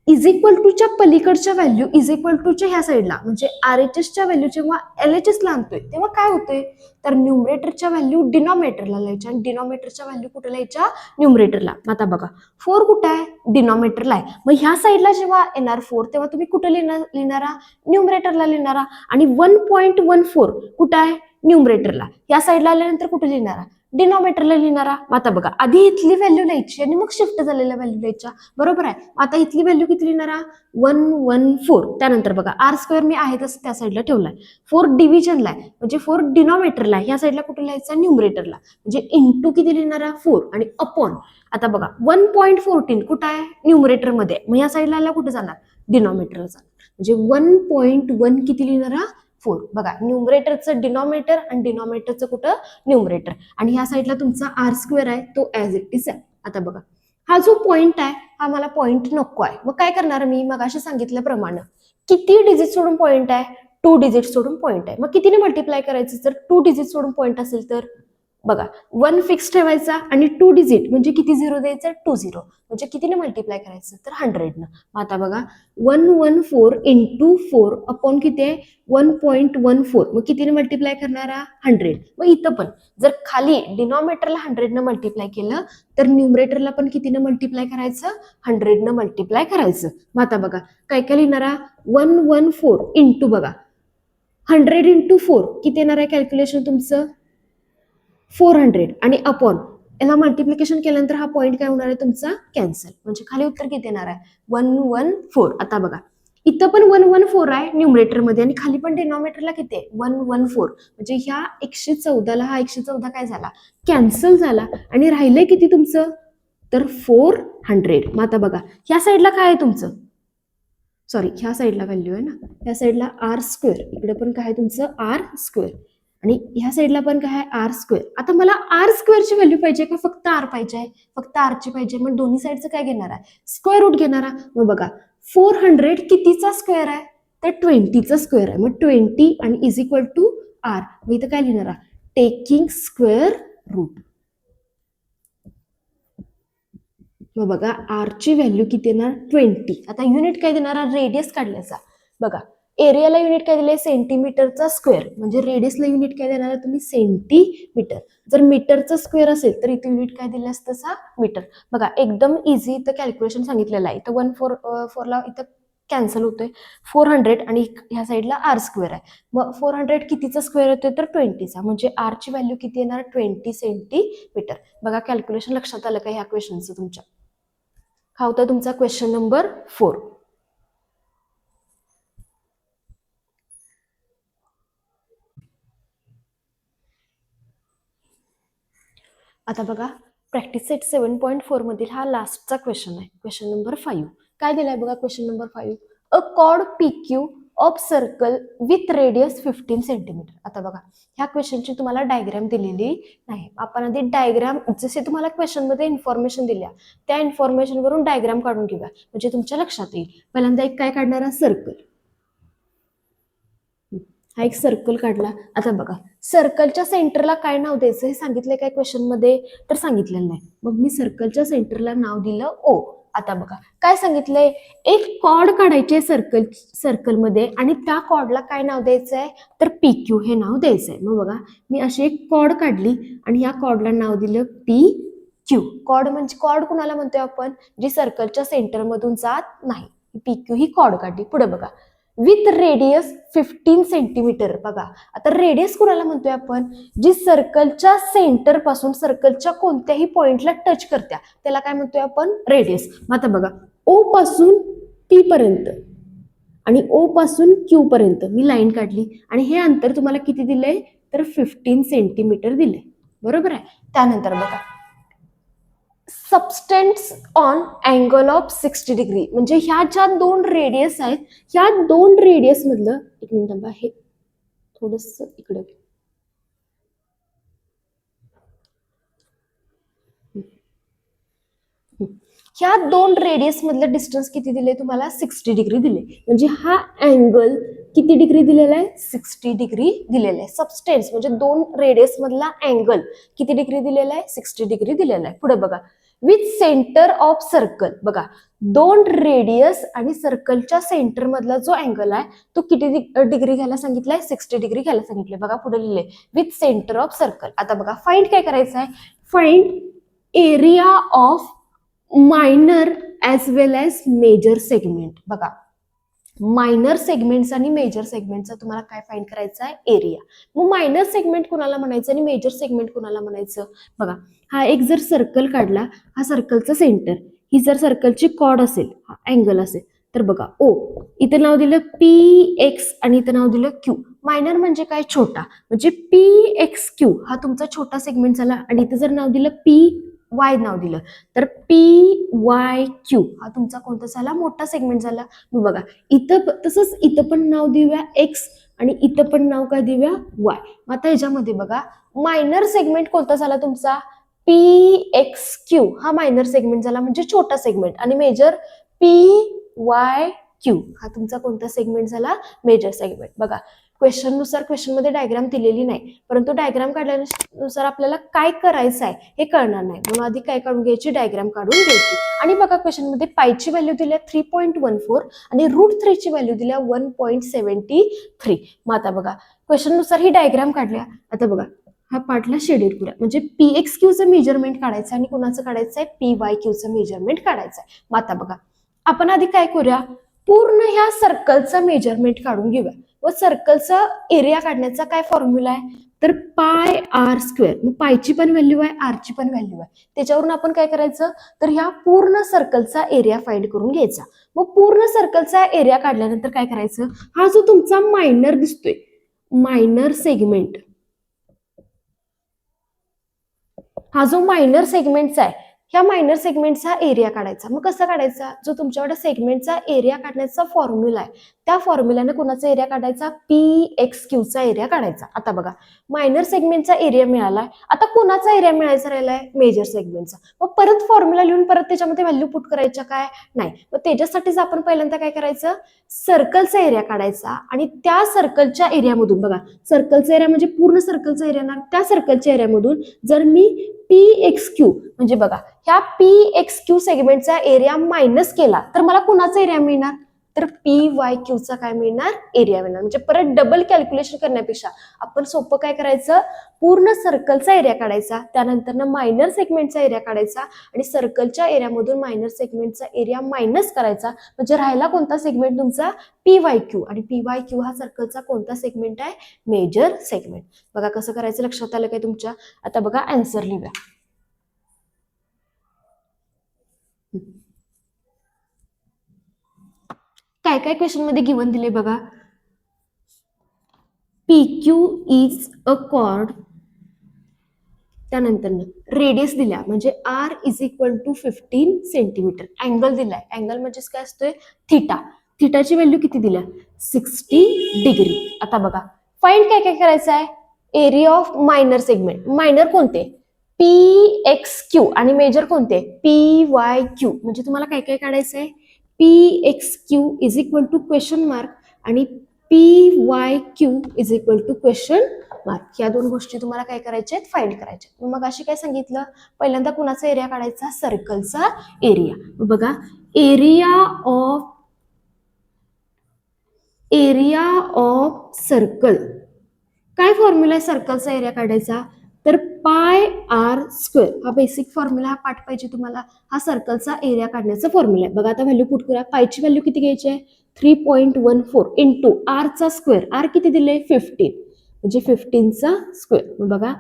इज इक्वल टूच्या पलीकडच्या व्हॅल्यू इज इक्वल टूच्या ह्या साईडला म्हणजे आर एच एसच्या व्हॅल्यू जेव्हा एल एच एसला आणतोय तेव्हा काय होतंय, तर न्यूमरेटरच्या व्हॅल्यू डिनॉमिनेटरला लिहायच्या आणि डिनॉमिनेटरच्या व्हॅल्यू कुठे लिहायच्या न्यूमरेटरला. आता बघा 4 कुठं आहे डिनॉमिनेटरला आहे, मग ह्या साईडला जेव्हा येणार 4 तेव्हा तुम्ही कुठे लिहिणारा न्यूमरेटरला लिहिणारा आणि 1.14 कुठं आहे न्यूमरेटरला, या साईडला आल्यानंतर कुठे लिहिणारा डिनॉमिनेटरला लिहिणारा. आता बघा आधी इथली व्हॅल्यू लिहायची आणि मग शिफ्ट झालेल्या व्हॅल्यू लिहायच्या, बरोबर आहे. आता इथली व्हॅल्यू किती लिहिणारा 114. त्यानंतर बघा आर स्क्वेअर मी आहे तसं त्या साईडला ठेवलाय. 4 डिव्हिजनला आहे म्हणजे 4 डिनॉमिनेटरला आहे, या साईडला कुठे लिहायचा न्यूमरेटरला म्हणजे इंटू किती लिहिणारा 4 आणि अपॉन. आता बघा 1.14 कुठं आहे न्यूमरेटरमध्ये, मग या साईडला आला कुठे जाणार डिनॉमिनेटरला जाणार म्हणजे 1.1 किती लिहिणारा 4. बघा न्यूमरेटरचं डिनॉमिनेटर आणि डिनॉमिनेटरचं कुठं न्यूमरेटर आणि ह्या साईडला तुमचा आर स्क्वेअर आहे तो ॲज इट इज आहे. आता बघा हा जो पॉइंट आहे हा मला पॉइंट नको आहे, मग काय करणार मी मगाशी सांगितल्याप्रमाणे किती डिजिट सोडून पॉइंट आहे 2 डिजिट सोडून पॉइंट आहे. मग कितीने मल्टिप्लाय करायचं, जर 2 डिजिट सोडून पॉइंट असेल तर बघा 1 फिक्स ठेवायचा आणि 2 डिजिट म्हणजे किती झिरो द्यायचं 2 झिरो म्हणजे कितीने मल्टिप्लाय करायचं तर 100 न. आता बघा 114 इंटू 4 अपॉन किती आहे 1.14 मग कितीने मल्टिप्लाय करणारा 100. मग इथं पण जर खाली डिनॉमिनेटरला 100 न मल्टिप्लाय केलं तर न्यूमरेटरला पण कितीने मल्टिप्लाय करायचं 100 न मल्टिप्लाय करायचं. मग आता बघा काय काय लिहिणारा 114 इंटू बघा 100 इंटू 4 किती येणार आहे कॅल्क्युलेशन तुमचं 400 आणि अपॉन याला मल्टिप्लिकेशन केल्यानंतर हा पॉइंट काय होणार आहे तुमचा कॅन्सल म्हणजे खाली उत्तर किती येणार आहे 114. आता बघा इथं पण 114 आहे न्यूमरेटर मध्ये आणि खाली पण डिनॉमिनेटरला किती आहे 114 म्हणजे ह्या 114ला हा 114 काय झाला कॅन्सल झाला आणि राहिले किती तुमचं तर 400. मग आता बघा ह्या साईडला काय आहे तुमचं सॉरी ह्या साईडला व्हॅल्यू आहे ना, ह्या साईडला आर स्क्वेअर, इकडे पण काय आहे तुमचं आर स्क्वेअर आणि ह्या साईडला पण काय आहे आर स्क्वेअर. आता मला आर स्क्वेअरची व्हॅल्यू पाहिजे का फक्त आर पाहिजे आहे, फक्त आरची पाहिजे. मग दोन्ही साईडचं काय घेणार आहे स्क्वेअर रूट घेणारा. मग बघा 400 कितीचा स्क्वेअर आहे तर 20चा स्क्वेअर आहे. मग 20 आणि इज इक्वल टू आर. मग इथं काय लिहिणारा टेकिंग स्क्वेअर रूट. मग बघा आरची व्हॅल्यू किती येणार 20. आता युनिट काय देणार रेडियस काढल्याचा. बघा एरियाला युनिट काय दिलंय सेंटीमीटरचा स्क्वेअर म्हणजे रेडियसला युनिट काय देणार तुम्ही सेंटीमीटर. जर मीटरचा स्क्वेअर असेल तर इथे युनिट काय दिलं असतं मीटर. बघा एकदम इझी इथं कॅल्क्युलेशन सांगितलेलं आहे. इथं 144 ला इथं कॅन्सल होतोय. 400 आणि ह्या साईडला आर स्क्वेअर आहे. मग 400 कितीचा स्क्वेअर येतोय तर 20चा, म्हणजे आर ची व्हॅल्यू किती येणार 20 सेंटीमीटर. बघा कॅल्क्युलेशन लक्षात आलं का ह्या क्वेश्चनचं तुमच्या. हा होता तुमचा क्वेश्चन नंबर 4. आता बघा प्रॅक्टिस सेट 7.4 मधील हा लास्टचा क्वेश्चन आहे, क्वेश्चन नंबर 5. काय दिलाय बघा question number 5. A cord PQ of circle with radius 15 centimetre. आता बघा ह्या क्वेश्चनची तुम्हाला डायग्राम दिलेली नाही. आपण आधी डायग्राम, जसे तुम्हाला क्वेश्चन मध्ये इन्फॉर्मेशन दिल्या त्या इन्फॉर्मेशन वरून डायग्राम काढून घेऊया, म्हणजे तुमच्या लक्षात येईल. पहिल्यांदा एक काय काढणार, सर्कल. हा एक सर्कल काढला. आता बघा सर्कलच्या सेंटरला काय नाव द्यायचं हे सांगितलंय काय क्वेश्चन मध्ये तर सांगितलेलं नाही. मग मी सर्कलच्या सेंटरला नाव दिलं O. आता बघा काय सांगितलंय, एक कॉर्ड काढायचे सर्कलमध्ये आणि त्या कॉर्डला काय नाव द्यायचंय तर PQ हे नाव द्यायचंय. मग बघा मी अशी एक कॉर्ड काढली आणि ह्या कॉर्डला नाव दिलं PQ. कॉर्ड म्हणजे कॉर्ड कुणाला म्हणतोय आपण, जी सर्कलच्या सेंटर मधून जात नाही. PQ ही कॉर्ड काढली. पुढे बघा विथ रेडियस 15 सेंटीमीटर. बघा आता रेडियस कुणाला म्हणतोय आपण, जी सर्कलच्या सेंटर पासून सर्कलच्या कोणत्याही पॉइंटला टच करत्या त्याला काय म्हणतोय आपण, रेडियस. मग आता बघा O पासून P पर्यंत आणि O पासून Q पर्यंत मी लाईन काढली आणि हे अंतर तुम्हाला किती दिलंय तर 15 सेंटीमीटर दिले. बरोबर आहे. त्यानंतर बघा सबस्टेन्स ऑन अँगल ऑफ 60 डिग्री, म्हणजे ह्या ज्या दोन रेडियस आहेत ह्या दोन रेडियस मधलं, एक मिनिट थांबा हे थोडस इकडे, ह्या दोन रेडियस मधलं डिस्टन्स किती दिले तुम्हाला 60 डिग्री दिले. म्हणजे हा अँगल किती डिग्री दिलेला आहे 60 डिग्री दिलेला आहे. सबस्टेन्स म्हणजे दोन रेडियस मधला अँगल किती डिग्री दिलेला आहे 60 डिग्री दिलेला आहे. पुढे बघा विथ सेंटर ऑफ सर्कल. बघा दोन रेडियस आणि सर्कलच्या सेंटर मधला जो अँगल आहे तो किती डिग्री घ्यायला सांगितलाय 60 डिग्री घ्यायला सांगितलंय. बघा पुढे लिहिले विथ सेंटर ऑफ सर्कल. आता बघा फाइंड काय करायचं आहे, find area of minor as well as major segment. बघा मायनर सेगमेंट्स आणि मेजर सेगमेंटचा तुम्हाला काय फाइंड करायचा आहे, एरिया. मग मायनर सेगमेंट कुणाला म्हणायचं आणि मेजर सेगमेंट कुणाला म्हणायचं. बघा हा एक जर सर्कल काढला, हा सर्कलचा सेंटर, ही जर सर्कलची कॉर्ड असेल, हा अँगल असेल, तर बघा O इथं नाव दिलं PX आणि इथं नाव दिलं Q. मायनर म्हणजे काय, छोटा, म्हणजे PXQ हा तुमचा छोटा सेगमेंट झाला आणि इथं जर नाव दिलं PY नाव दिलं तर PYQ हा तुमचा कोणता झाला, मोठा सेगमेंट झाला. मग बघा इथं तसंच इथं पण नाव देऊया X आणि इथं पण नाव काय देऊया Y. मग आता ह्याच्यामध्ये बघा मायनर सेगमेंट कोणता झाला तुमचा PXQ हा मायनर सेगमेंट झाला, म्हणजे छोटा सेगमेंट. आणि मेजर PYQ हा तुमचा कोणता सेगमेंट झाला, मेजर सेगमेंट. बघा क्वेश्चन नुसार क्वेश्चन मध्ये डायग्राम दिलेली नाही, परंतु डायग्राम काढल्यानुसार आपल्याला काय करायचं आहे हे कळणार नाही, म्हणून आधी काय काढून घ्यायची, डायग्राम काढून घ्यायची. आणि बघा क्वेश्चन मध्ये पायची व्हॅल्यू दिल्या 3.14 आणि √3 ची व्हॅल्यू दिल्या 1.73. मग आता बघा क्वेश्चन नुसार ही डायग्राम काढल्या. आता बघा हा पार्टला शेडेड करूया, म्हणजे PXQचं मेजरमेंट काढायचं आणि कुणाचं काढायचं आहे PYQचं मेजरमेंट काढायचं आहे. मग आता बघा आपण आधी काय करूया, पूर्ण ह्या सर्कलचं मेजरमेंट काढून घेऊया. व सर्कलचा एरिया काढण्याचा काय फॉर्म्युला आहे तर पाय आर स्क्वेअर. मग पायची पण व्हॅल्यू आहे, आरची पण व्हॅल्यू आहे, त्याच्यावरून आपण काय करायचं तर ह्या पूर्ण सर्कलचा एरिया फाइंड करून घ्यायचा. मग पूर्ण सर्कलचा एरिया काढल्यानंतर काय करायचं, हा जो तुमचा मायनर दिसतोय, मायनर सेगमेंट, हा जो मायनर सेगमेंटचा आहे ह्या मायनर सेगमेंटचा एरिया काढायचा. मग कसा काढायचा, जो तुमच्याकडे सेगमेंटचा एरिया काढण्याचा फॉर्म्युला आहे त्या फॉर्म्युल्याने कोणाचा एरिया काढायचा, PXQचा एरिया काढायचा. आता बघा मायनर सेगमेंटचा एरिया मिळालाय, आता कोणाचा एरिया मिळायचा राहिलाय, मेजर सेगमेंटचा. मग परत फॉर्म्युला लिहून परत त्याच्यामध्ये व्हॅल्यू पुट करायच्या काय नाही. मग त्याच्यासाठीच आपण पहिल्यांदा काय करायचं, सर्कलचा एरिया काढायचा आणि त्या सर्कलच्या एरियामधून, बघा सर्कलचा एरिया म्हणजे पूर्ण सर्कलचा एरिया ना, त्या सर्कलच्या एरियामधून जर मी PXQ म्हणजे बघा ह्या PXQ सेगमेंटचा एरिया मायनस केला तर मला कुणाचा एरिया मिळणार, तर PYQ चा काय मिळणार, एरिया मिळणार. म्हणजे परत डबल कॅल्क्युलेशन करण्यापेक्षा आपण सोपं काय करायचं, पूर्ण सर्कलचा एरिया काढायचा, त्यानंतर मायनर सेगमेंटचा एरिया काढायचा आणि सर्कलच्या एरियामधून मायनर सेगमेंटचा एरिया मायनस करायचा. म्हणजे राहिला कोणता सेगमेंट तुमचा, PYQ. आणि PYQ हा सर्कलचा कोणता सेगमेंट आहे, मेजर सेगमेंट. बघा कसं करायचं, लक्षात आलं काय तुमच्या. आता बघा आन्सर लिहूया. काय काय क्वेश्चन मध्ये गिवन दिले बघा. PQ इज अ कॉर्ड, त्यानंतर रेडियस दिल्या म्हणजे R is equal to 15 centimetre. Angle दिलाय, अँगल म्हणजेच काय असतोय, थिटा. थिटाची व्हॅल्यू किती दिल्या, 60 डिग्री. आता बघा फाइंड काय काय करायचं आहे, area of minor segment. Minor कोणते, PXQ आणि मेजर कोणते, PYQ. म्हणजे तुम्हाला काय काय काढायचं आहे, PXQ is equal to question mark आणि PYQ is equal to question mark. या दोन गोष्टी तुम्हाला काय करायच्या आहेत, फाइंड करायच्या. मग अशी काय सांगितलं, पहिल्यांदा कुणाचा एरिया काढायचा, सर्कलचा एरिया. बघा एरिया ऑफ सर्कल, काय फॉर्म्युला आहे सर्कलचा एरिया काढायचा, तर पाय आर स्क्वेअर. हा बेसिक फॉर्म्युला, हा पाठ पाहिजे तुम्हाला. हा सर्कलचा एरिया काढण्याचा फॉर्म्युला आहे. बघा आता व्हॅल्यू पुट करूया. पायची व्हॅल्यू किती घ्यायची आहे, 3.14 इंटू आर चा स्क्वेअर. आर किती दिले, 15, म्हणजे 15चा स्क्वेअर. बघा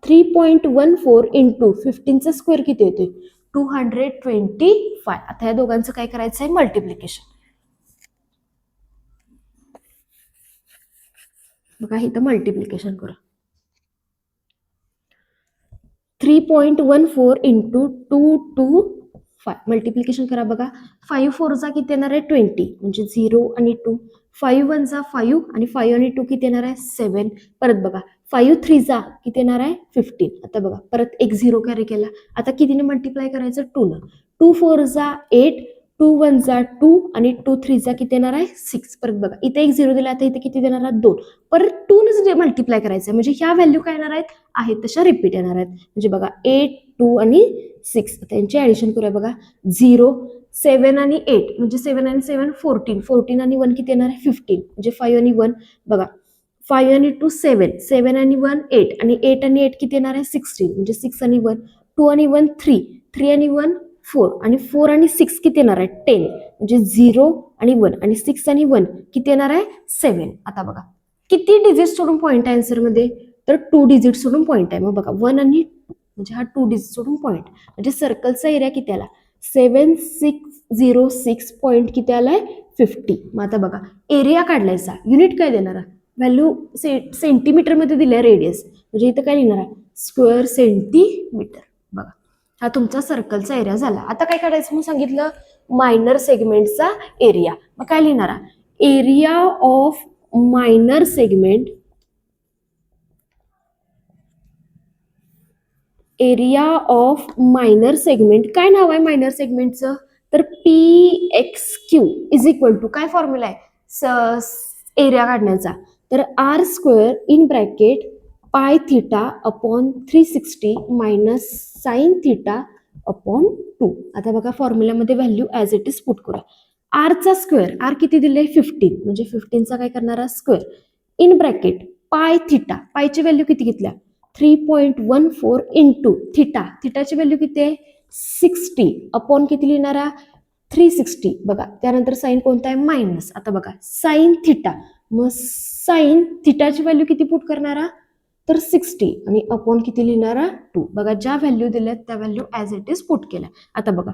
3.14 इंटू 15चा स्क्वेअर किती येतोय, 225. आता या दोघांचं काय करायचं आहे, मल्टिप्लिकेशन. बघा इथं मल्टिप्लिकेशन करा. 3.14 इंटू 225 मल्टिप्लिकेशन करा. बघा 5 4 चा किती येणार आहे, 20, म्हणजे 0 आणि 2. 5 1 चा 5 आणि 5 आणि 2 किती येणार आहे, 7. परत बघा 5 3 चा किती येणार आहे, 15. आता बघा परत एक 0 कॅरी केला. आता कितीने मल्टिप्लाय करायचं, 2 न. 2 4 चा 8, 2 1 चा 2 आणि 2 3 चा किती येणार आहे, 6. परत बघा इथे एक 0 दिला, आता इथे किती देणार आहे, 2. परत 2 ने मल्टिप्लाय करायचं, म्हणजे ह्या व्हॅल्यू काय येणार आहेत तशा रिपीट येणार आहेत. म्हणजे बघा 8 2 आणि 6 त्यांची ऍडिशन करूया. बघा 0 7 आणि 8 म्हणजे 7 आणि 7 14, 14 आणि 1 किती येणार आहे, 15, म्हणजे 5 आणि 1. बघा 5 आणि 2 7, 7 आणि 1 8 आणि 8 आणि 8 किती येणार आहे, 16, म्हणजे 6 आणि 1. 2 आणि 1 3, 3 आणि 1 4 आणि 4 आणि 6 किती येणार आहे, 10, म्हणजे 0 आणि 1 आणि 6 आणि 1 किती येणार आहे, 7. आता बघा किती डिजिट सोडून पॉईंट आहे आन्सर मध्ये, तर 2 डिजिट सोडून पॉईंट आहे. मग बघा 1 आणि 2 म्हणजे हा 2 डिजिट सोडून पॉईंट, म्हणजे सर्कलचा एरिया किती आला, 7606 पॉईंट किती आलाय, 50. मग आता बघा एरिया काढलायचा, युनिट काय देणार, व्हॅल्यू सेंटीमीटर मध्ये दिल्या, रेडियस म्हणजे इथं काय लिहिणार आहे, स्क्वेअर सेंटीमीटर. बघा हा तुमचा सर्कलचा एरिया झाला. आता काय काढायचं मग सांगितलं, मायनर सेगमेंटचा एरिया. मग काय लिहिणार, area of minor segment, area of minor segment. काय नाव आहे मायनर सेगमेंटचं, तर PXQ इज इक्वल टू काय फॉर्म्युला आहे एरिया काढण्याचा, तर R square in bracket pi theta upon 360 minus sine theta upon 2. आता बघा फॉर्म्युल्यामध्ये value as it is put करूया. आर चा स्क्वेअर, आर किती दिले, 15, म्हणजे 15चा काय करणार square in bracket pi theta, पायची व्हॅल्यू किती घेतल्या, 3.14 इंटू थिटा, थिटाची व्हॅल्यू किती आहे, 60 अपॉन किती लिहिणारा, 360. बघा त्यानंतर साइन कोणता आहे, मायनस. आता बघा साइन थिटा, मग साइन थिटाची व्हॅल्यू किती पुट करणारा, तर 60 आणि अपॉन किती लिहिणारा, 2. बघा ज्या व्हॅल्यू दिल्यात त्या value as it is put केल्या. आता बघा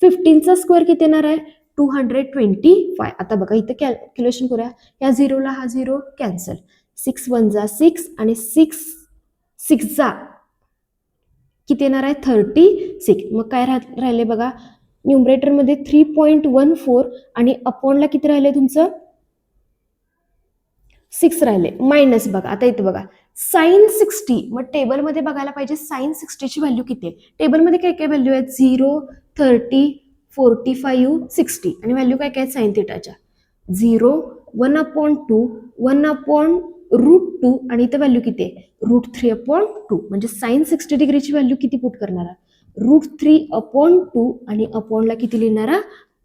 15चा स्क्वेअर किती येणार आहे, 225. आता बघा इथं कॅल्क्युलेशन करूया. या 0 ला हा 0 कॅन्सल, 6 1 जा 6 आणि 6 जा किती येणार आहे, 36. मग काय राहिले बघा, न्यूमरेटर मध्ये 3.14 आणि अपॉनला किती राहिले तुमचं, 6 राहिले, मायनस. बघा आता इथे बघा साइन 60, मग टेबलमध्ये बघायला पाहिजे साइन 60 ची व्हॅल्यू किती आहे. टेबलमध्ये काय काय व्हॅल्यू आहेत, 0 30 45 60 आणि व्हॅल्यू काय काय साइन थिटाच्या, 0 1/2 1/√2 आणि इथं व्हॅल्यू किती आहे, √3/2. म्हणजे साइन 60 डिग्रीची व्हॅल्यू किती पुट करणारा, √3/2 आणि अपॉनला किती लिहिणारा,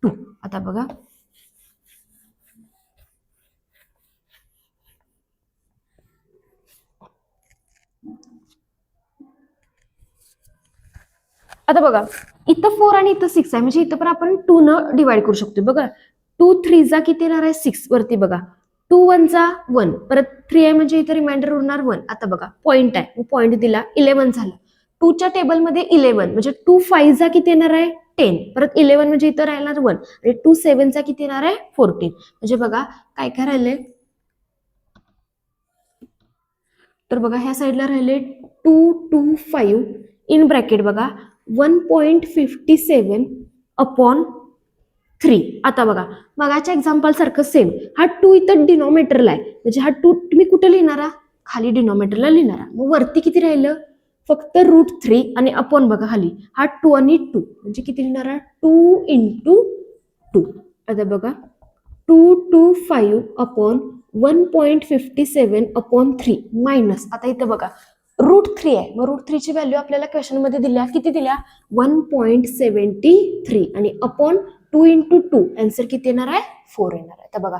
2. आता बघा आता बघा इथं 4 आणि इथं 6 आहे, म्हणजे इथं पण आपण 2 न डिवाइड करू शकतो बघा. 2 3 जा किती येणार आहे 6 वरती बघा. 2 1 जा 1 परत 3 आहे म्हणजे इथं रिमाइंडर उरणार 1. आता बघा पॉईंट आहे, पॉईंट दिला 11 झालं. 2 च्या टेबलमध्ये 11 म्हणजे 2 5 जा किती येणार आहे 10 परत 11 म्हणजे इथं राहणार 1 आणि 2 7 चा किती येणार आहे 14. म्हणजे बघा काय काय राहिले, तर बघा ह्या साईडला राहिले 2 2 5 इन ब्रॅकेट बघा 1.57 अपॉन 3. आता बघा मगाच्या एक्झाम्पल सारखं सेम, हा 2 इथं डिनॉमिनेटरला आहे म्हणजे हा 2 तुम्ही कुठे लिहिणारा खाली डिनॉमिनेटरला लिहिणारा. मग वरती किती राहिलं फक्त √3 आणि अपॉन बघा खाली हा 2 आणि 2 म्हणजे किती लिहिणारा 2 इंटू 2. आता बघा 225 अपॉन 1.57 अपॉन 3 मायनस आता इथं बघा √3 आहे, मग √3 ची व्हॅल्यू आपल्याला क्वेश्चन मध्ये दिल्या किती दिल्या 1.73 आणि अपॉन 2 इंटू 2 आन्सर किती येणार आहे 4 येणार आहे. तर बघा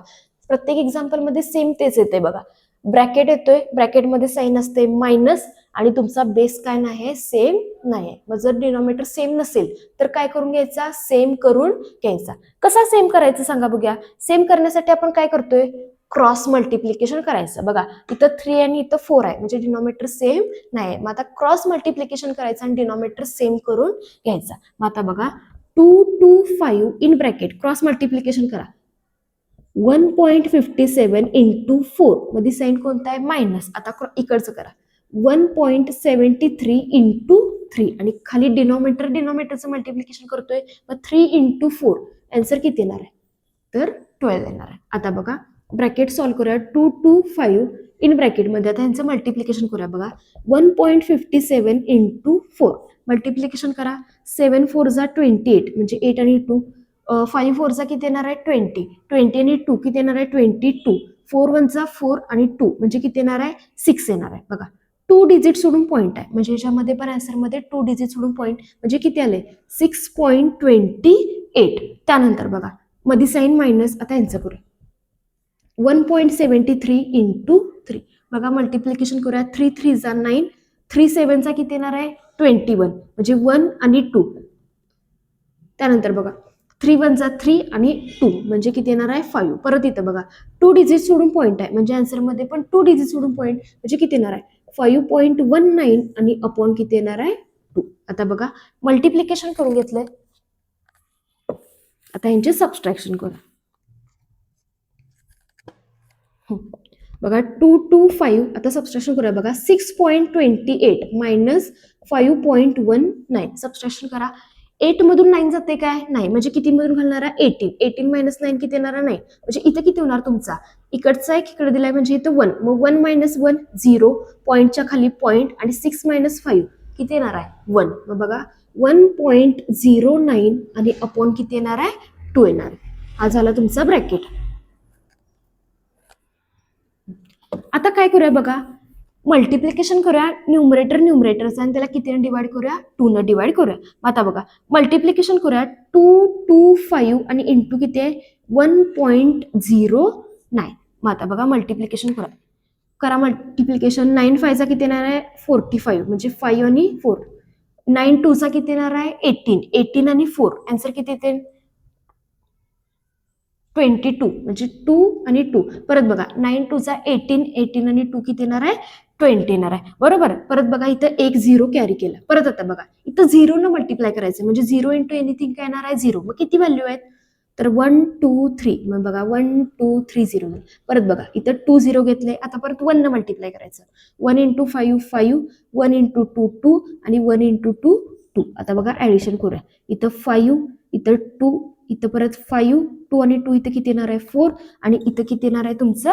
प्रत्येक एक्झाम्पल मध्ये सेम तेच येते बघा. ब्रॅकेट येतोय, ब्रॅकेटमध्ये साईन असते मायनस आणि तुमचा बेस काय नाही सेम नाही. मग जर डिनॉमिनेटर सेम नसेल तर काय करून घ्यायचा सेम करून घ्यायचा. कसा सेम करायचं सांगा बघूया. सेम करण्यासाठी आपण काय करतोय क्रॉस मल्टिप्लिकेशन करायचं. बघा इथं 3 आणि इथं 4 आहे म्हणजे डिनॉमिनेटर सेम नाही. मग आता क्रॉस मल्टिप्लिकेशन करायचं आणि डिनॉमिनेटर सेम करून घ्यायचा. मग आता बघा 2 2 5 इन ब्रॅकेट क्रॉस मल्टिप्लिकेशन करा 1.57 इंटू 4 मध्ये साईन कोणता आहे मायनस. आता इकडचं करा 1.73 इंटू 3 आणि खाली डिनॉमिनेटरचं मल्टिप्लिकेशन करतोय मग 3 इंटू 4 आन्सर किती येणार आहे तर 12 येणार आहे. आता बघा ब्रॅकेट सॉल्व्ह करूया 2 2 5 इन ब्रॅकेटमध्ये आता ह्यांचं मल्टिप्लिकेशन करूया बघा 1.57 इंटू 4 मल्टिप्लिकेशन करा 7 4 जा 28 म्हणजे 8 आणि 2 5 4 चा किती येणार आहे 20 20 आणि 2 किती येणार आहे 22 4 1 चा 4 आणि 2 म्हणजे किती येणार आहे 6 येणार आहे. बघा 2 डिजिट सोडून पॉईंट आहे म्हणजे ह्याच्यामध्ये पण आन्सर मध्ये 2 डिजिट सोडून पॉईंट म्हणजे किती आले 6.28. त्यानंतर बघा मध्ये साईन मायनस आता यांचं करूया 1.73 इंटू 3 बघा मल्टिप्लिकेशन करूया 3 3 जा 9 3 7 चा किती येणार आहे 21 म्हणजे 1 आणि 2. त्यानंतर बघा 3 1 जा 3 आणि 2 म्हणजे किती येणार आहे 5. परत इथं बघा 2 डिजिट सोडून पॉईंट आहे म्हणजे आन्सर मध्ये पण 2 डिजिट सोडून पॉईंट म्हणजे किती येणार आहे 5.19 आणि अपॉन किती येणार आहे 2. आता बघा मल्टिप्लिकेशन करून घेतलंय आता यांचे सबस्ट्रॅक्शन करा. बघा 2 2 5 आता सबस्ट्रॅक्शन करूया बघा 6.28 मायनस 5.19 सबस्ट्रॅक्शन करा. 8 मधून 9 जाते काय नाही म्हणजे किती मधून घालणार आहे 18 18 मायनस 9 किती येणार नाही म्हणजे इथं किती होणार तुमचा इकडचा एक इकडे दिलाय म्हणजे इथं 1 मग 1 मायनस 1 0 पॉईंटच्या खाली पॉईंट आणि 6 मायनस 5 किती येणार आहे 1. मग बघा 1.09 आणि अपॉन किती येणार आहे 2 येणार आहे. हा झाला तुमचा ब्रॅकेट. आता काय करूया बघा मल्टिप्लिकेशन करूया न्यूमरेटरचा आणि त्याला कितीने डिवाइड करूया 2 न डिवाइड करूया. आता बघा मल्टिप्लिकेशन करूया 2 2 5 आणि इंटू किती आहे 1.09. मग आता बघा मल्टिप्लिकेशन करा मल्टिप्लिकेशन 9 5 चा किती येणार आहे 45 म्हणजे 5 आणि 4 9 2 चा किती येणार आहे 18 18 आणि 4 आन्सर किती येते 22 म्हणजे 2 आणि 2 परत बघा 9 2 चा 18 18 आणि 2 किती येणार आहे 20 येणार आहे बरोबर. परत बघा इथं एक 0 कॅरी केला. परत आता बघा इथं 0 न मल्टिप्लाय करायचं म्हणजे 0 इंटू एनिथिंग काय येणार आहे 0. मग किती व्हॅल्यू आहेत तर 1 2 3 मग बघा 1 2 3 0. परत बघा इथं 2 0 घेतले आता परत 1 न मल्टिप्लाय करायचं 1 इंटू 5 5 1 इंटू 2 2 आणि 1 इंटू 2 2. आता बघा ऍडिशन करूया इथं 5 इथं 2 इथं परत 5 2 आणि 2 इथं किती येणार आहे 4 आणि इथं किती येणार आहे तुमचं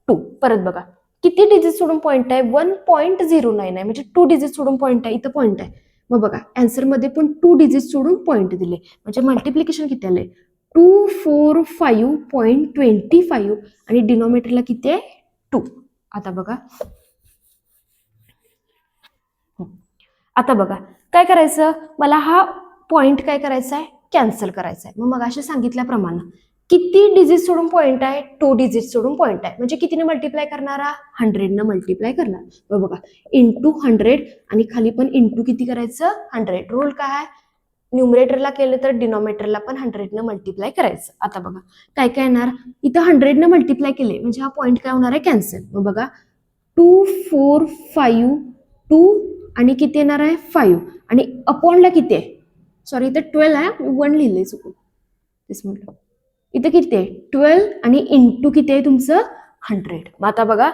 2. परत बघा किती डिजिट सोडून पॉईंट आहे 1.09 आहे म्हणजे 2 डिजिट सोडून पॉईंट आहे इथं पॉईंट आहे. मग बघा आन्सर मध्ये पण 2 डिजिट सोडून पॉईंट दिले म्हणजे मल्टिप्लिकेशन किती आलंय 245.25 आणि डिनॉमिनेटरला किती आहे 2. आता बघा काय करायचं मला हा पॉइंट काय करायचा आहे कॅन्सल करायचा आहे. मग असे सांगितल्याप्रमाणे किती डिजिट सोडून पॉईंट आहे? 2 डिजिट सोडून पॉईंट आहे. म्हणजे कितीने मल्टिप्लाय करणारा? 100 मल्टिप्लाय करणार. बघा इंटू 100 आणि खाली पण इंटू किती करायचं? 100. रूल काय आहे? न्यूमरेटरला केलं तर डिनॉमिनेटरला पण 100 मल्टिप्लाय करायचं. आता बघा काय काय येणार? इथं 100 मल्टिप्लाय केले म्हणजे हा पॉईंट काय होणार आहे? कॅन्सल. मग बघा 2 4 5 2 आणि किती येणार आहे? 5 आणि अपॉनला किती आहे? सॉरी इथं 12 आहे, 1 लिहिलंय चुकून तेच म्हटलं. इथं किती आहे? 12 आणि इंटू किती आहे तुमचं? 100. मग आता बघा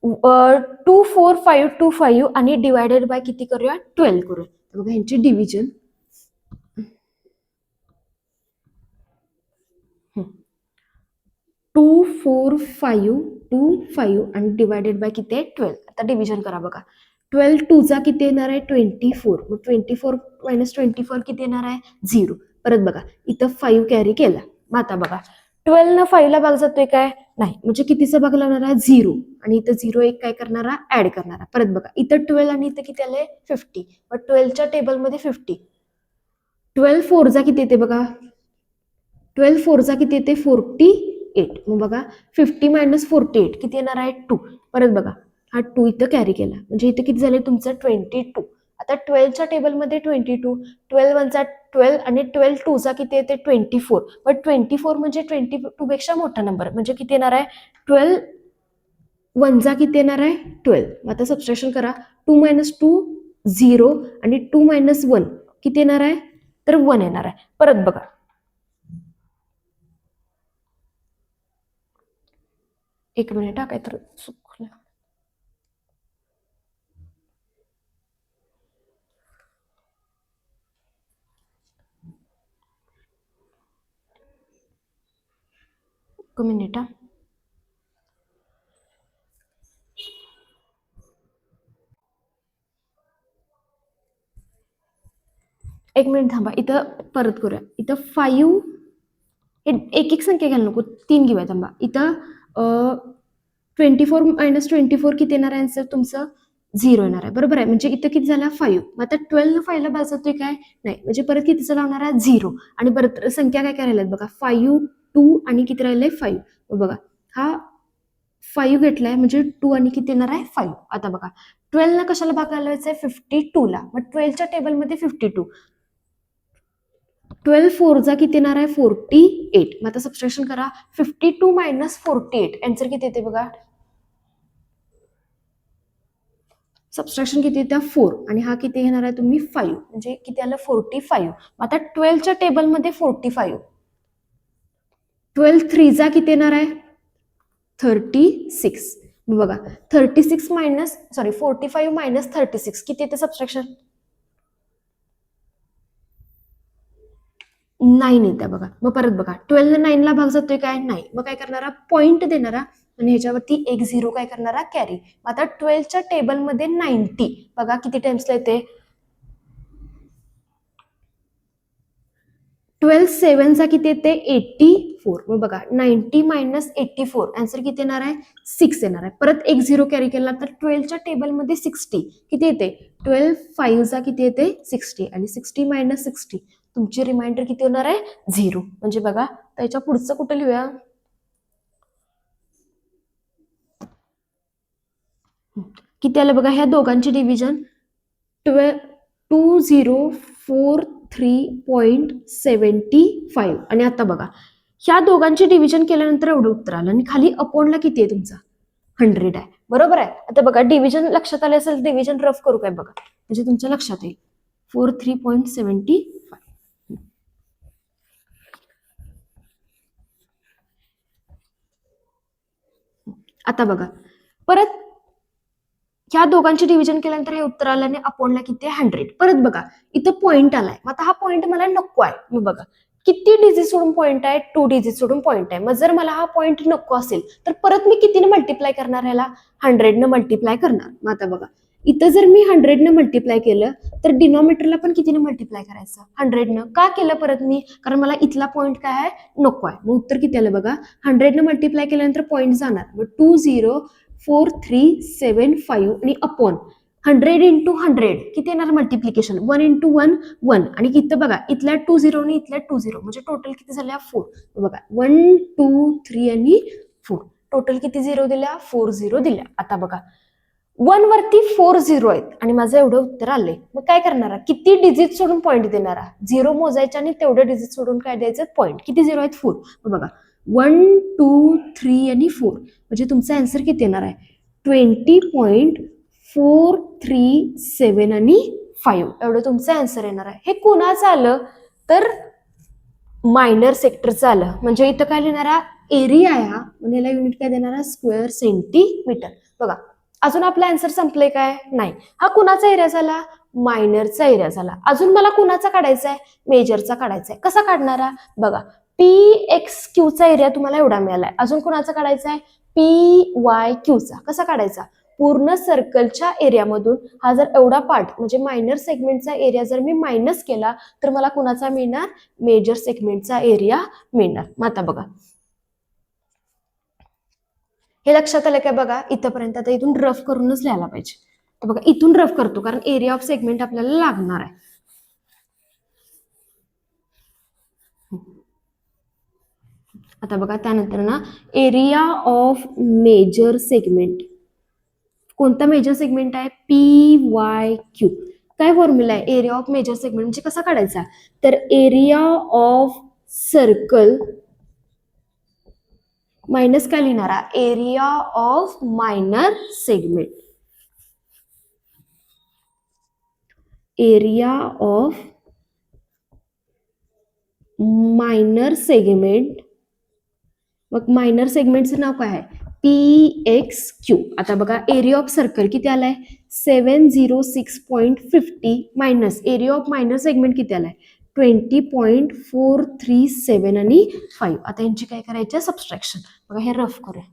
2 4 5 2 5 आणि डिवायडेड बाय किती करूया? 12 करूया. बघा ह्यांची डिव्हिजन 2 4 5 2 5 आणि डिवायडेड बाय किती आहे? 12. आता डिव्हिजन करा बघा. 12 2 चा किती येणार आहे? 24. मग 24 मायनस 24 किती येणार आहे? 0. परत बघा इथं 5 कॅरी केला. मग आता बघा 12 न 5 ला भाग जातोय काय? नाही. म्हणजे कितीचा भाग लावणार आहे? 0. आणि इथं 0 एक काय करणारा? ऍड करणारा. परत बघा इथं 12 आणि इथं किती आलंय? 50. मग 12च्या टेबलमध्ये 50. 12 4 चा किती येते बघा? 12 4 चा किती येते? 48. मग बघा 50 मायनस 48 किती येणार आहे? 2. परत बघा हा 2 इथं कॅरी केला म्हणजे इथं किती झाले तुमचं? 22. आता 12च्या टेबलमध्ये 22. 12 वनचा 12 आणि 12 2 चा किती येते? 24. पण 24 म्हणजे 22 पेक्षा मोठा नंबर म्हणजे किती येणार आहे? 12 वनचा किती येणार आहे? 12. मग आता सबस्ट्रॅक्शन करा. 2 मायनस 2 0 आणि 2 मायनस 1 किती येणार आहे? तर 1 येणार आहे. परत बघा एक मिनिट हा काहीतरी चुकलं. एक मिनिट हा. एक मिनिट थांबा. इथं परत करूया. इथं 5 हे एक एक संख्या घ्यायला नको, 3 घेऊया. थांबा. इथं 24 मायनस 24 किती येणार आहे? आन्सर तुमचं 0 येणार आहे. बरोबर आहे. म्हणजे इथं किती झाला? 5. मग आता 12 न 5 ला भाग जातोय काय? नाही. म्हणजे परत कितीचं लावणार आहे? 0. आणि परत संख्या काय काय राहिल्यात बघा. 5 2 आणि किती राहिलंय? 5. बघा हा 5 घेतलाय म्हणजे 2 आणि किती येणार आहे? 5. आता बघा 12 ला कशाला भाग घालवायचा आहे? 52 ला. मग 12च्या टेबलमध्ये 52. 12 4 चा किती येणार आहे? 48. मग आता सबस्ट्रॅक्शन करा. 52 मायनस 48 आन्सर किती येते बघा. सबस्ट्रॅक्शन किती येत्या? 4 आणि हा किती घेणार आहे तुम्ही? 5 म्हणजे किती आलं? 45. आता 12च्या टेबलमध्ये 45. 12 3 चा किती येणार आहे? 36. बघा 36 मायनस 45 मायनस 36 किती येते सबस्ट्रॅक्शन? 9 येत्या बघा. मग परत बघा 12 न 9 ला भाग जातोय काय? नाही. मग काय करणारा? पॉईंट देणारा आणि ह्याच्यावरती एक 0 काय करणारा? कॅरी. आता 12च्या टेबलमध्ये 90 बघा किती टाइम्सला येते? 12 7 चा किती येते? 84. मग बघा 90 मायनस 84 आन्सर किती येणार आहे? 6 येणार आहे. परत एक 0 कॅरी केला तर 12च्या टेबलमध्ये 60 किती येते? 12 5 चा किती येते? 60 आणि 60 मायनस 60 तुमची रिमाइंडर किती होणार आहे? 0. म्हणजे बघा त्याच्या पुढचं कुठं लिहूया? किती आलं बघा ह्या दोघांची डिव्हिजन? 2043.75 आणि आता बघा ह्या दोघांची डिव्हिजन केल्यानंतर एवढं उत्तर आलं आणि खाली अपॉनला किती आहे तुमचा? 100 आहे. बरोबर आहे. आता बघा डिव्हिजन लक्षात आले असेल, डिव्हिजन रफ करू काय बघा म्हणजे तुमच्या लक्षात येईल. 43.75. आता बघा परत ह्या दोघांची डिव्हिजन केल्यानंतर हे उत्तर आलं आणि अपॉनला किती आहे? 100. परत बघा इथं पॉईंट आलाय. मग आता हा पॉईंट मला नको आहे. मग बघा किती डिजिट सोडून पॉईंट आहे? 2 डिजिट सोडून पॉईंट आहे. मग जर मला हा पॉईंट नको असेल तर परत मी कितीने मल्टिप्लाय करणार ह्याला? 100 न मल्टिप्लाय करणार. मग आता बघा इथं जर मी 100 न मल्टिप्लाय केलं तर डिनॉमिनेटरला पण कितीने मल्टिप्लाय करायचं? 100 न. का केलं परत मी? कारण मला इथला पॉईंट काय आहे? नको आहे. मग उत्तर किती आलं बघा. 100 न मल्टिप्लाय केल्यानंतर पॉईंट जाणार. मग 204375 आणि अपॉन 100 इंटू 100 किती येणार मल्टिप्लिकेशन 1 इंटू 1 1 आणि इथं बघा इथल्या 2 0 आणि इथल्या 2 0 म्हणजे टोटल किती झाल्या 4 बघा 1 2 3 आणि 4 टोटल किती 0 दिल्या 4 0 दिल्या. आता बघा 1 वरती 4 0 आहेत आणि माझं एवढं उत्तर आलंय मग काय करणार किती डिजिट सोडून पॉईंट देणारा 0 मोजायचं आणि तेवढं डिजिट सोडून काय द्यायचं पॉईंट किती 0 आहेत 4 बघा 1 2 3 आणि 4 म्हणजे तुमचा आन्सर किती येणार आहे 20.437 आणि 5 एवढं तुमचं आन्सर येणार आहे. हे कुणाचं आलं तर मायनर सेक्टरचं आलं म्हणजे इथं काय लिहिणारा एरिया आहे हा म्हणजे याला युनिट काय देणारा स्क्वेअर सेंटीमीटर. बघा अजून आपला आन्सर संपले काय नाही. हा कुणाचा एरिया झाला मायनरचा एरिया झाला. अजून मला कुणाचा काढायचा आहे मेजरचा काढायचा आहे. कसा काढणारा बघा पी एक्स क्यूचा एरिया तुम्हाला एवढा मिळालाय. अजून कुणाचा काढायचा आहे पी वाय क्यूचा. कसा काढायचा पूर्ण सर्कलच्या एरियामधून हा जर एवढा पार्ट म्हणजे मायनर सेगमेंटचा एरिया जर मी मायनस केला तर मला कुणाचा मिळणार मेजर सेगमेंटचा एरिया मिळणार. मग आता बघा हे लक्षात आलं काय बघा इथपर्यंत. आता इथून रफ करूनच लिहायला पाहिजे. तर बघा इथून रफ करतो कारण एरिया ऑफ सेगमेंट आपल्याला लागणार आहे. आता बघा त्यानंतर ना एरिया ऑफ मेजर सेगमेंट कोणता मेजर सेगमेंट आहे पी वाय क्यू. काय फॉर्म्युला आहे एरिया ऑफ मेजर सेगमेंट म्हणजे कसा काढायचा तर एरिया ऑफ सर्कल मायनस काय लिहिणारा area of minor segment. Area of minor segment मग मायनर सेगमेंटचं नाव काय आहे पी एक्स क्यू. आता बघा एरिया ऑफ सर्कल किती आलाय 706.50 minus area of minor segment किती आलाय 20.437 आणि 5. आता यांची काय करायची सबस्ट्रॅक्शन. बघा हे रफ करूया.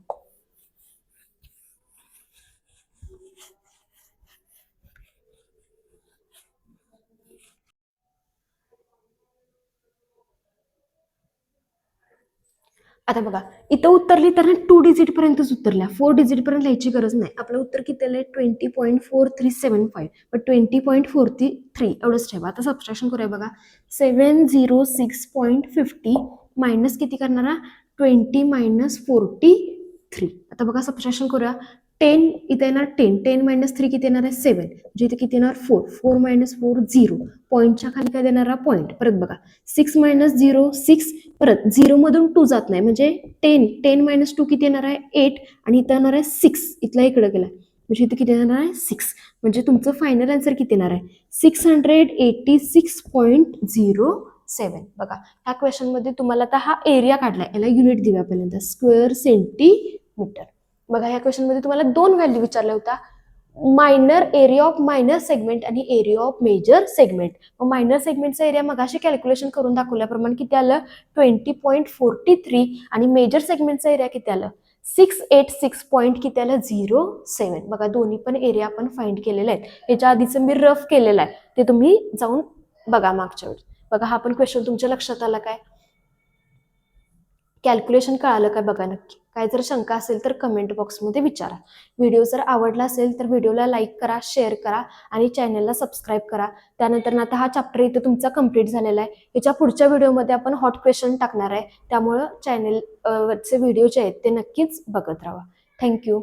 आता बघा इथं उत्तरली तर 2 डिजिट पर्यंतच उतरल्या 4 डिजिट पर्यंत लिहायची गरज नाही. आपलं उत्तर किती आलंय 20.4375 पण 20.43 एवढंच ठेवा. आता सबस्ट्रॅक्शन करूया बघा 706.50 मायनस किती करणारा 20 मायनस 43. आता बघा सबस्ट्रॅक्शन करूया 10 इथे येणार 10 मायनस 3 किती येणार आहे 7 म्हणजे इथे किती येणार 4 मायनस 4 0 पॉईंटच्या खाली काय देणार पॉईंट. परत बघा 6 मायनस 0 6 परत 0 मधून 2 जात नाही म्हणजे 10 मायनस 2 किती येणार आहे 8 आणि इथं येणार आहे 6 इथला इकडे गेला म्हणजे इथे किती येणार आहे 6 म्हणजे तुमचं फायनल आन्सर किती येणार आहे 686.07. बघा ह्या क्वेश्चन मध्ये तुम्हाला आता हा एरिया काढलाय याला युनिट दिव्या पहिल्यांदा स्क्वेअर सेंटीमीटर. बघा ह्या क्वेश्चन मध्ये तुम्हाला 2 व्हॅल्यू विचारल्या होत्या minor area of minor segment आणि एरिया ऑफ मेजर सेगमेंट. मग मायनर सेगमेंटचा एरिया मगाशी कॅल्क्युलेशन करून दाखवल्याप्रमाणे किती आलं 20.43 आणि मेजर सेगमेंटचा एरिया किती आलं 686. किती आलं 07. बघा दोन्ही पण एरिया आपण फाइंड केलेले आहेत. याच्या आधीचं मी रफ केलेलं आहे ते तुम्ही जाऊन बघा मागच्या वेळेस. बघा हा पण क्वेश्चन तुमच्या लक्षात आला काय कॅल्क्युलेशन कळालं काय बघा नक्की. काय जर शंका असेल तर कमेंट बॉक्समध्ये विचारा. व्हिडिओ जर आवडला असेल तर व्हिडिओला लाईक करा शेअर करा आणि चॅनलला सबस्क्राईब करा. त्यानंतर आता हा चॅप्टर इथे तुमचा कंप्लीट झालेला आहे. याच्या पुढच्या व्हिडिओमध्ये आपण हॉट क्वेश्चन टाकणार आहे त्यामुळं चॅनल वरचे व्हिडिओ जे आहेत ते नक्कीच बघत राहा. थँक्यू.